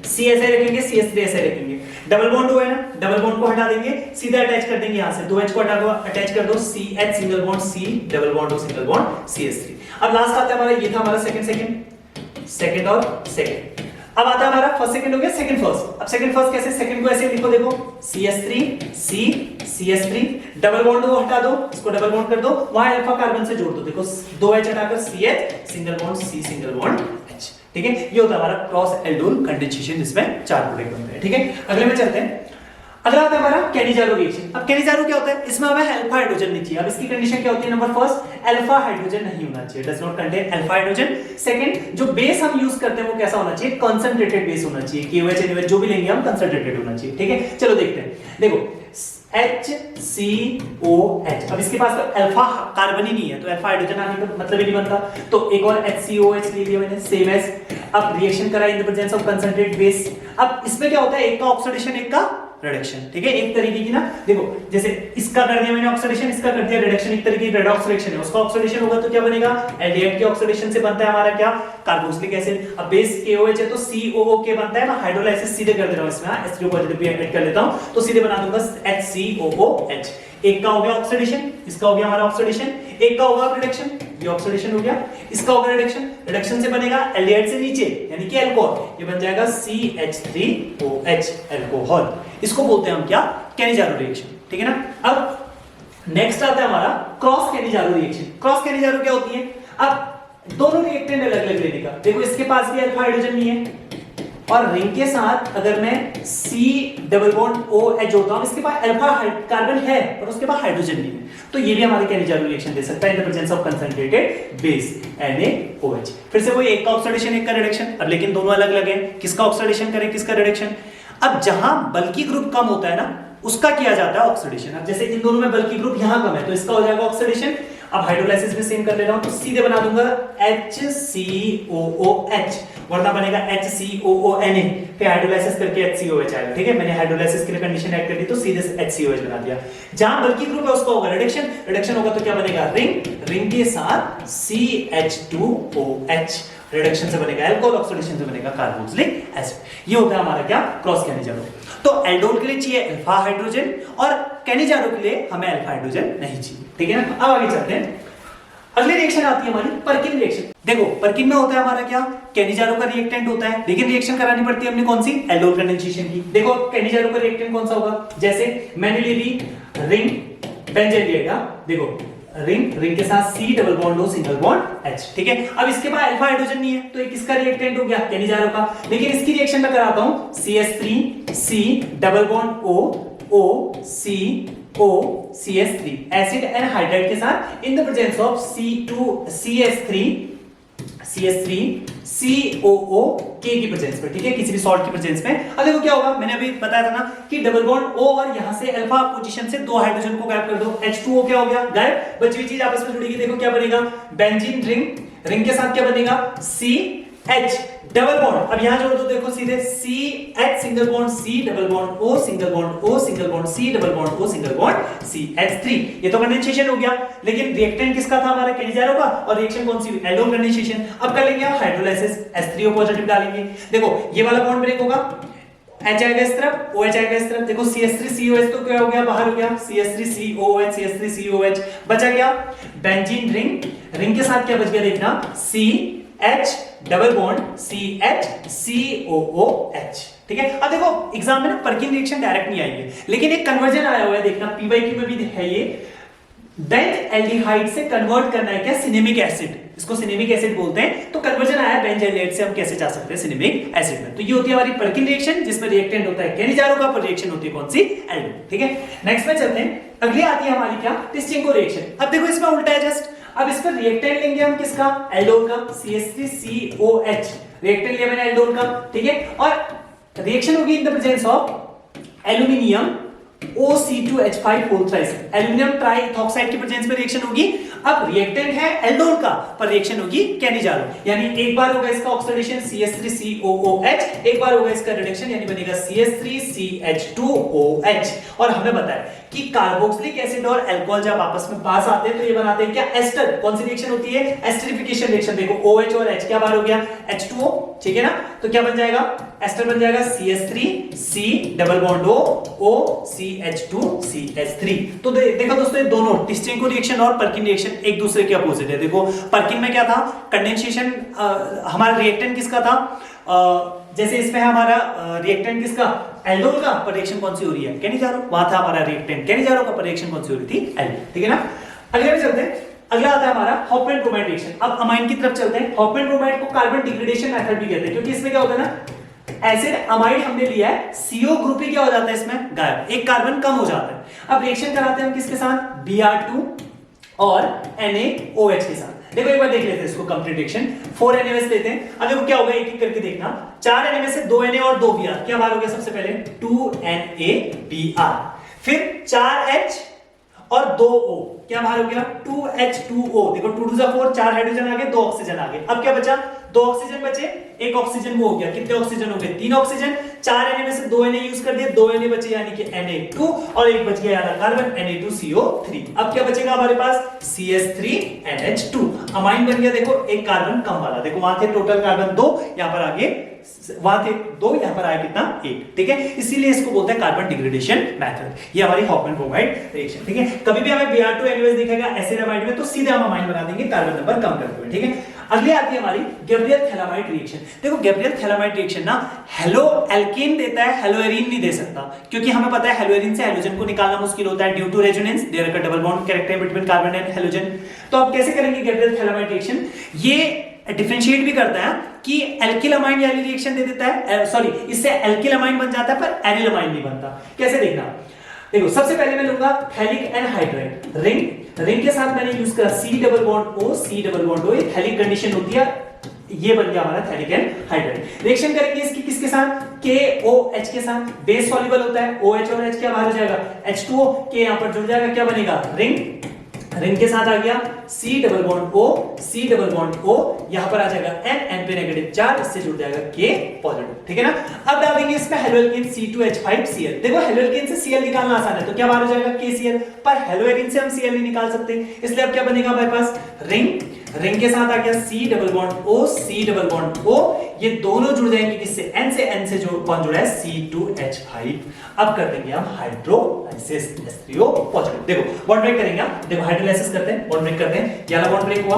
C ऐसे रखेंगे, CH3 ऐसे रखेंगे, डबल बॉन्ड हुआ है ना, डबल बॉन्ड को हटा देंगे, सीधा अटैच कर देंगे यहां से, 2H को हटा दो, अटैच कर दो, CH single bond C double bond O single bond CH3। अब लास्ट आता है हमारा, ये था हमारा सेकंड और सेकंड। अब आता है हमारा फर्स्ट सेकंड हो गया, सेकंड फर्स्ट। अब सेकंड फर्स्ट कैसे, सेकंड को ऐसे लिखो, देखो CH3 C CH3 double bond को हटा दो, इसको डबल बॉन्ड कर दो, वहां अल्फा कार्बन से जोड़ दो, देखो 2H हटाकर CH single bond C single bond H, ठीक है। ये होता है हमारा क्रॉस एल्डोल कंडेंसेशन, जिसमें चार प्रोडक्ट बनते हैं, ठीक है। अगले में चलते हैं, अगला आता है हमारा कैनिजारो रिएक्शन। अब कैनिजारो क्या होता है, इसमें हमें अल्फा हाइड्रोजन नहीं चाहिए। अब इसकी कंडीशन क्या होती है, नंबर फर्स्ट अल्फा हाइड्रोजन नहीं होना चाहिए, does not contain alpha hydrogen. Second जो बेस हम यूज करते हैं वो कैसा होना चाहिए, कंसंट्रेटेड बेस होना चाहिए, KOH NaOH जो भी लेंगे हम कंसंट्रेटेड होना चाहिए, ठीक है। चलो देखते हैं, देखो HCOH, अब इसके पास तो अल्फा कार्बन ही नहीं है, तो अल्फा हाइड्रोजन आने का मतलब ही नहीं बनता, तो एक और HCOH ले लिया मैंने, सेम एज। अब रिएक्शन करा इन the presence of concentrated base. अब इसमें क्या होता है, एक का ऑक्सीडेशन एक का रिडक्शन, ठीक है, एक तरीके की ना, देखो जैसे इसका कर दिया मैंने ऑक्सीडेशन, इसका कर दिया रिडक्शन, एक तरीके की रेडॉक्स रिएक्शन है, उसका ऑक्सीडेशन होगा तो क्या बनेगा, एल्डिहाइड के ऑक्सीडेशन से बनता है हमारा क्या कार्बोक्सिलिक एसिड। अब बेस KOH है तो COOK बनता है, मैं हाइड्रोलाइसिस सीधे कर दे रहा हूं इसमें, H3O पॉजिटिव भी ऐड कर लेता हूं, तो सीधे बना दूंगा HCOOH। एक का हो गया ऑक्सीडेशन, इसका हो गया हमारा ऑक्सीडेशन, एक का होगा रिडक्शन, ये ऑक्सीडेशन हो गया, इसका होगा रिडक्शन, रिडक्शन से बनेगा एल्डिहाइड से नीचे यानी कि अल्कोहल, ये बन जाएगा CH3OH अल्कोहल। इसको बोलते हैं हम क्या, कैनिजारो रिएक्शन, ठीक है ना। अब नेक्स्ट आता है हमारा cross Cannizzaro reaction. Cross Cannizzaro क्या होती है, अब दोनों रिएक्टेंट अलग अलग लेने का। देखो इसके पास भी अल्फा हाइड्रोजन नहीं है और रिंग के साथ अगर मैं C डबल बॉन्ड OH जोड़ता हूं, इसके पास अल्फा कार्बन है और उसके पास हाइड्रोजन नहीं है, तो ये भी हमारे कैनिजारो रिएक्शन दे सकता है इन the presence of concentrated base NaOH। फिर से वही एक का ऑक्सीडेशन एक का रिडक्शन, अब लेकिन दोनों अलग अलग है, किसका ऑक्सीडेशन करें किसका रिडक्शन। अब जहां बल्की ग्रुप कम होता है ना उसका किया जाता है ऑक्सीडेशन। अब जैसे इन दोनों में बल्की ग्रुप यहां कम है तो इसका हो जाएगा ऑक्सीडेशन। अब हाइड्रोलाइसिस में सेम कर ले रहा हूं तो सीधे बना दूंगा HCOOH, वरना बनेगा HCOONA, फिर हाइड्रोलाइसिस करके HCOH आएगा। ठीक है, मैंने हाइड्रोलाइसिस के लिए कंडीशन ऐड कर दी तो सीधे HCOH बना दिया। जहां बल्कि ग्रुप है उसका होगा रिडक्शन, रिडक्शन होगा तो क्या बनेगा रिंग, रिंग के साथ CH2OH, रिडक्शन से बनेगा अल्कोहल, ऑक्सीडेशन से बनेगा कार्बोक्सिलिक एसिड। ये होता है हमारा क्या क्रॉस कैनिजारो। तो एल्डोल के लिए चाहिए अल्फा हाइड्रोजन और कैनिजारो के लिए हमें अल्फा हाइड्रोजन नहीं चाहिए। ठीक है ना, अब आगे चलते हैं। अगली रिएक्शन आती है हमारी पर्किन रिएक्शन। देखो पर्किन में होता है हमारा क्या, कैनिजारो का रिएक्टेंट होता है, लेकिन रिएक्शन करानी पड़ती है हमने कौन सी, एल्डोल कंडेंसेशन की। देखो कैनिजारो का रिएक्टेंट कौन सा होगा, जैसे मैंने ले ली रिंग बेंजीन लिएगा, देखो रिंग, रिंग के साथ C double bond O single bond H। ठीक है, अब इसके पास अल्फा हाइड्रोजन नहीं है तो ये किसका रिएक्टेंट हो गया, कैनिजारो का। लेकिन इसकी रिएक्शन मैं कराता हूं CH3 C double bond O O C O CH3 acid and hydride के साथ इन the presence of C2 CH3 COO K की प्रेजेंस में। ठीक है, किसी भी सॉल्ट की प्रेजेंस में। अब देखो क्या होगा, मैंने अभी बताया था ना कि डबल बॉन्ड O और यहां से अल्फा पोजीशन से दो हाइड्रोजन को गायब कर दो, H2O क्या हो गया गायब, बची हुई चीज आपस में जुड़ेगी। देखो क्या बनेगा, बेंजीन रिंग, रिंग के साथ क्या बनेगा CH डबल बॉन्ड, अब यहां जोड़ दो, देखो सीधे CH single bond C double bond O single bond O single bond C double bond O single bond CH3। ये तो कंडेंसेशन हो गया, लेकिन रिएक्टेंट किसका था हमारा, कैनिजारो का, और रिएक्शन कौन सी, एल्डोल कंडेंसेशन। अब कर लेंगे हम हाइड्रोलाइसिस, H3O पॉजिटिव डालेंगे। देखो ये वाला बॉन्ड ब्रेक होगा, H आएगा इस तरफ, OH आएगा इस तरफ। देखो CH3COH तो क्या हो गया, बाहर हो गया, CH3COH CH3COH, बचा क्या बेंजीन रिंग, रिंग के साथ क्या बच गया देखना CH double bond CH COOH। ठीक है, अब देखो एग्जाम में ना पर्किन रिएक्शन डायरेक्ट नहीं आई है, लेकिन एक कन्वर्जन आया हुआ है, देखना PYQ में भी है ये, बेंज एल्डिहाइड से कन्वर्ट करना है क्या, सिनेमिक एसिड, इसको सिनेमिक एसिड बोलते हैं। तो कन्वर्जन आया बेंज एल्डिहाइड से हम कैसे जा सकते हैं सिनेमिक एसिड में। तो ये होती है हमारी पर्किन रिएक्शन, जिसमें रिएक्टेंट होता है कैनिजारो का, पर रिएक्शन होती है कौन सी, एल्डोल। ठीक है, नेक्स्ट में चलते हैं। अगली आती है हमारी क्या, टिस्टिंको रिएक्शन। अब देखो इसमें उल्टा है जस्ट, अब इस पर रिएक्टेंट लेंगे हम किसका, एल्डोल का, CH3COH रिएक्टेंट लिया मैंने एल्डोल का। ठीक है, और रिएक्शन होगी in the presence of aluminium OC2H5 whole thrice, aluminium triethoxide की प्रेजेंस में रिएक्शन होगी। अब रिएक्टेंट है एल्डोल का, पर रिएक्शन होगी कैनिजारो, यानी एक बार होगा इसका ऑक्सीडेशन CH3COOH, एक बार होगा इसका रिडक्शन यानी बनेगा CH3CH2OH। और हमने बताया कि कार्बोक्सिलिक एसिड और अल्कोहल जब आपस में पास आते हैं तो ये बनाते हैं क्या, एस्टर। कौन सी रिएक्शन होती है, एस्टरिफिकेशन रिएक्शन। देखो OH और H क्या बाहर हो गया, H2O। ठीक है ना, तो क्या बन जाएगा, एस्टर बन जाएगा CH3C double bond O CH2CH3। तो देखो दोस्तों, ये दोनों टिस्टिंको रिएक्शन और पर्किन रिएक्शन एक दूसरे के अपोजिट है। देखो पर्किन में क्या था, कंडेंसेशन, हमारा रिएक्टेंट किसका था, जैसे इसमें है हमारा रिएक्टेंट किसका, एल्डोल का, पर रिएक्शन कौन सी हो रही है, कैनिजारो। वहां था हमारा रिएक्टेंट कैनिजारो का, पर रिएक्शन कौन सी हो रही थी, एल्डोल। ठीक है ना, अगले में चलते हैं। अगला आता है हमारा हॉफमैन ब्रोमाइड रिएक्शन। अब अमाइन की तरफ चलते हैं। हॉफमैन ब्रोमाइड को कार्बन डिग्रेडेशन मेथड भी कहते हैं, क्योंकि इसमें क्या होता है ना, एसिड अमाइड हमने लिया है, CO ग्रुप ही क्या हो जाता है इसमें, गायब, एक कार्बन कम हो जाता है। अब रिएक्शन कराते हैं हम किसके साथ, Br2 और NaOH के साथ। देखो एक बार देख लेते हैं इसको कंप्लीट रिएक्शन। 4 NaOH लेते हैं। अब देखो क्या होगा, एक एक करके देखना। 4 Na में से 2 Na और 2 Br, क्या बाहर हो गया, सबसे पहले 2 NaBr, फिर 4 H और 2 O, क्या बाहर हो गया 2H2O। देखो 2 2 4, 4 हाइड्रोजन आ गए, 2 ऑक्सीजन आ गए। अब क्या बचा, 2 ऑक्सीजन बचे, एक ऑक्सीजन वो हो गया, कितने ऑक्सीजन हो गए, 3 ऑक्सीजन। 4 Na में से 2 Na यूज कर दिए, 2 Na बचे यानी कि Na2, और एक बच गया कार्बन Na2CO3। अब क्या बचेगा हमारे पास, CH3NH2, अमाइन बन गया। देखो एक कार्बन कम वाला, देखो वहां थे टोटल कार्बन 2, यहां पर आगे वहां थे 2, यहां पर आया कितना, 1। ठीक है, इसीलिए इसको बोलते हैं कार्बन डिग्रेडेशन मेथड। ये हमारी हॉफमैन ब्रोमाइड रिएक्शन। ठीक है, कभी भी हमें Br2 NaOH दिखेगा एसिड अमाइड में तो सीधे हम अमाइन बना देंगे कार्बन नंबर कम करते हुए। ठीक है, अगली आती है हमारी गैब्रियल थैलामाइड रिएक्शन। देखो गैब्रियल थैलामाइड रिएक्शन ना हेलो एल्केन देता है, हेलो एरीन नहीं दे सकता, क्योंकि हमें पता है हेलो एरीन से हेलोजन को निकालना मुश्किल होता है due to resonance, there are double bond character between carbon and halogen. तो आप कैसे करेंगे गैब्रियल थैलामाइड रिएक्शन? ये डिफरेंशिएट भी करता है कि एल्किलामाइन वाली रिएक्शन दे देता है, सॉरी इससे एल्किलामाइन बन जाता है पर एनिलामाइन नहीं बनता। कैसे देखना, देखो सबसे पहले मैं लूंगा थैलिक एनहाइड्राइड रिंग के साथ मैंने यूज करा C double bond O C double bond O, ये थैलिक कंडीशन होती है, ये बन गया हमारा थैलिक एनहाइड्राइड। रिएक्शन करेंगे इसकी किसके साथ? KOH के साथ, बेस सॉल्युबल होता है, OH और H क्या बाहर हो जाएगा H2O, K यहां पर जुड़ जाएगा, क्या बनेगा रिंग के साथ आ गया C double bond O C double bond O, यहां पर आ जाएगा N पे नेगेटिव चार्ज, इससे जुड़ जाएगा K पॉजिटिव, ठीक है ना। अब डाल देंगे इसमें हेलो एल्केन C2H5Cl। देखो हेलो एल्केन से Cl निकालना आसान है, तो क्या बाहर हो जाएगा KCl, पर हेलो एरीन से हम Cl नहीं निकाल सकते, इसलिए अब क्या बनेगा हमारे पास रिंग के साथ आ गया C double bond O C double bond O, ये दोनों जुड़ जाएंगे किससे? N से जो बॉन्ड जुड़ा है C2H5। अब कर देंगे हम हाइड्रोलाइसिस H3O पॉजिटिव। देखो बॉन्ड ब्रेक करेंगे, देखो हाइड्रोलाइसिस करते हैं, बॉन्ड ब्रेक करते हैं, ये वाला बॉन्ड ब्रेक हुआ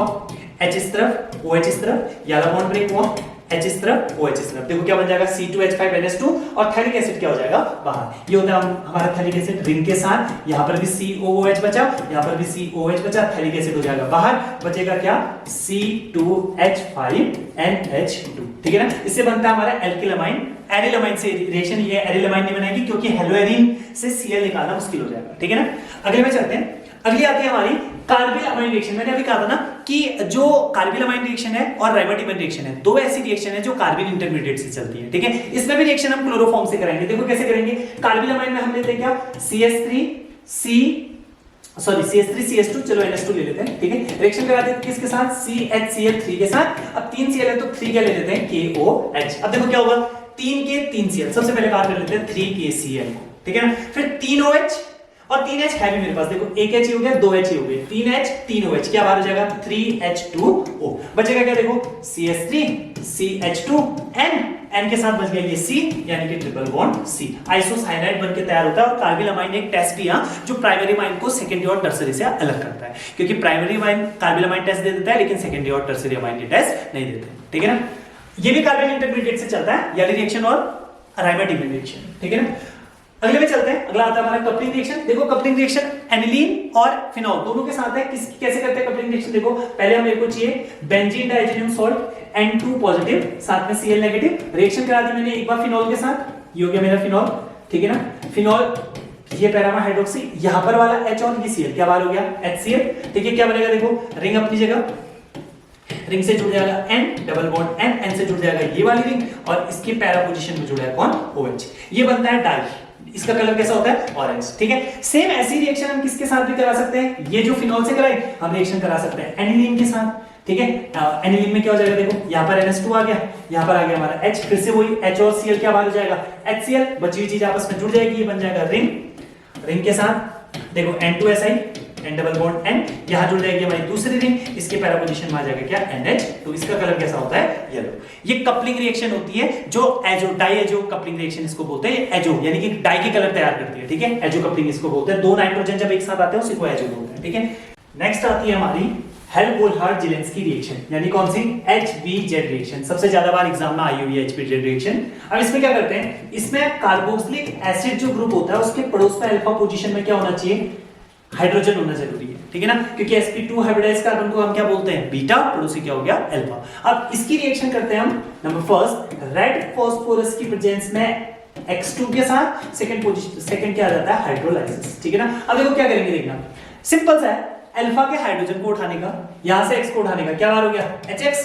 H इस तरफ OH इस तरफ, ये वाला बॉन्ड ब्रेक हुआ H इस तरफ OH इस तरफ, देखो क्या बन जाएगा C2H5NH2 और थैलिक एसिड क्या हो जाएगा बाहर। ये होता है हमारा थैलिक एसिड रिंग के साथ, यहां पर भी COOH बचा, यहां पर भी COH बचा, थैलिक एसिड हो जाएगा बाहर, बचेगा क्या C2H5NH2, ठीक है ना। इससे बनता है हमारा एल्किलामाइन। एरिलामाइन से रिएक्शन ये एरिलामाइन नहीं बनाएगी क्योंकि हेलोएरीन से Cl निकालना मुश्किल हो जाएगा, ठीक है ना। अगले में चलते हैं, अगली आती है हमारी कार्बिल रिएक्शन। मैंने अभी कहा था ना कि जो कार्बिल अमाइन रिएक्शन है और राइबोटिमन रिएक्शन है, दो ऐसी रिएक्शन है जो कार्बिल इंटरमीडिएट से चलती है, ठीक है। इसमें भी रिएक्शन हम क्लोरोफॉर्म से कराएंगे। देखो कैसे करेंगे, कार्बिल अमाइन में हम लेते हैं क्या CH3CH2, चलो NH2 ले लेते हैं, ठीक है। रिएक्शन कराते हैं किसके साथ? CHCl3 के साथ। अब 3 Cl है तो 3 क्या ले लेते हैं? KOH। अब देखो क्या होगा, 3 के 3 Cl, सबसे पहले बात कर लेते हैं 3KCl, ठीक है ना। फिर 3 OH और 3H है भी मेरे पास, देखो एक H हो गया, 2H हो गए, 3H 3OH, क्या बाहर हो जाएगा 3H2O। बचेगा क्या, देखो CH3 CH2 N के साथ बच गया ये C, यानी कि ट्रिपल बॉन्ड C। आइसोसाइनाइड बनके तैयार होता है। और कार्बिल अमाइन एक टेस्ट भी जो प्राइमरी अमाइन को सेकेंडरी और टर्सरी से अलग करता है, क्योंकि primary amine carbylamine test दे देता है लेकिन सेकेंडरी और टर्सरी अमाइन टेस्ट नहीं देते, ठीक है ना। ये भी कार्बिल इंटरमीडिएट से चलता है, याली रिएक्शन और राइबोटिमन रिएक्शन, ठीक है ना। अगले में चलते हैं, अगला आता है हमारा कपलिंग रिएक्शन। देखो कपलिंग रिएक्शन एनिलीन और फिनॉल दोनों के साथ है। कैसे करते हैं कपलिंग रिएक्शन? देखो पहले हमें को चाहिए बेंजीन डाइजेनियम सॉल्ट N2 पॉजिटिव साथ में Cl नेगेटिव। रिएक्शन करा दी मैंने एक बार फिनॉल के साथ, ये हो गया मेरा फिनॉल, ठीक है ना। फिनॉल ये पैरामा हाइड्रोक्सी, यहां पर वाला H और ये Cl क्या बाहर हो गया HCl, ठीक है। क्या बनेगा, देखो रिंग अपनी जगह, रिंग से जुड़ जाएगा N डबल बॉन्ड N से जुड़ जाएगा ये वाली रिंग और इसके पैरा पोजीशन में जुड़ा है कौन? OH। ये बनता है डाई, इसका कलर कैसा होता है? ऑरेंज, ठीक है। सेम ऐसी रिएक्शन हम किसके साथ भी करा सकते हैं? ये जो फिनॉल से कराई हम रिएक्शन करा सकते हैं एनिलीन के साथ, ठीक है। एनिलीन में क्या हो जाएगा, देखो यहाँ पर NH2 आ गया, यहाँ पर आ गया हमारा H, फिर से वही H और Cl क्या बाहर हो जाएगा HCl, बची हुई चीज आपस में जुड़ जाएगी, ये बन जाएगा रिंग के साथ, देखो N2SI N double bond N, यहां जुड़ जाएगी हमारी दूसरी रिंग, इसके पैरा पोजीशन में आ जाएगा क्या NH, तो इसका कलर कैसा होता है? येलो। ये कपलिंग रिएक्शन होती है जो azo dye azo coupling reaction इसको बोलते हैं। एजो यानी कि डाई की कलर तैयार करती है, ठीक है। एजो कपलिंग इसको बोलते हैं, दो नाइट्रोजन जब एक साथ आते हैं उसी को एजो बोलते हैं, ठीक है। नेक्स्ट आती है हमारी हेल्महोल्ट्ज-जेलेंस्की रिएक्शन, यानी कौन सी? HBZ reaction. सबसे ज्यादा बार एग्जाम में आई हुई है HBZ रिएक्शन। अब इसमें क्या करते हैं, इसमें कार्बोक्सिलिक एसिड जो ग्रुप होता है उसके पड़ोस में अल्फा पोजीशन में क्या होना चाहिए? हाइड्रोजन होना जरूरी है, ठीक है ना, क्योंकि sp2 हाइब्रिडाइज्ड कार्बन को हम क्या बोलते हैं? बीटा, पड़ोसी क्या हो गया? अल्फा। अब इसकी रिएक्शन करते हैं हम। नंबर फर्स्ट, रेड फास्फोरस की प्रेजेंस में X2 के साथ सेकंड पोजीशन, सेकंड क्या आ जाता है? हाइड्रोलाइसिस, ठीक है ना। अब देखो क्या करेंगे, देखना सिंपल सा है, अल्फा के हाइड्रोजन को उठाने का, यहां से X को उठाने का, क्या बार हो गया HX,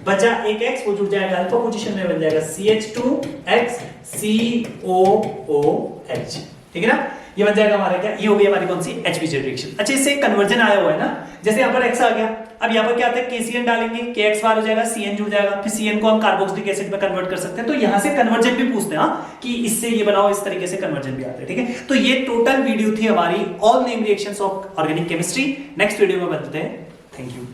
बचा एक X, वो जुड़ जाएगा अल्फा पोजीशन में, बन जाएगा CH2X COOH, ठीक है ना। ये बन जाएगा हमारा क्या? ये हो गई हमारी कौन सी? HBZ reaction. अच्छा, इससे कन्वर्जन आया हुआ है ना, जैसे यहाँ पर X आ गया, अब यहाँ पर क्या आता है? KCN डालेंगे, KX बार हो जाएगा, CN जुड़ जाएगा, फिर CN को हम कार्बोक्सिलिक एसिड में कन्वर्ट कर सकते हैं। तो यहाँ से कन्वर्जन भी पूछते हैं कि इससे ये बनाओ, इस तरीके से कन्वर्जन भी आता है, ठीक है। तो ये टोटल वीडियो थी हमारी all name reactions of organic chemistry. Next video में बनते हैं। Thank you.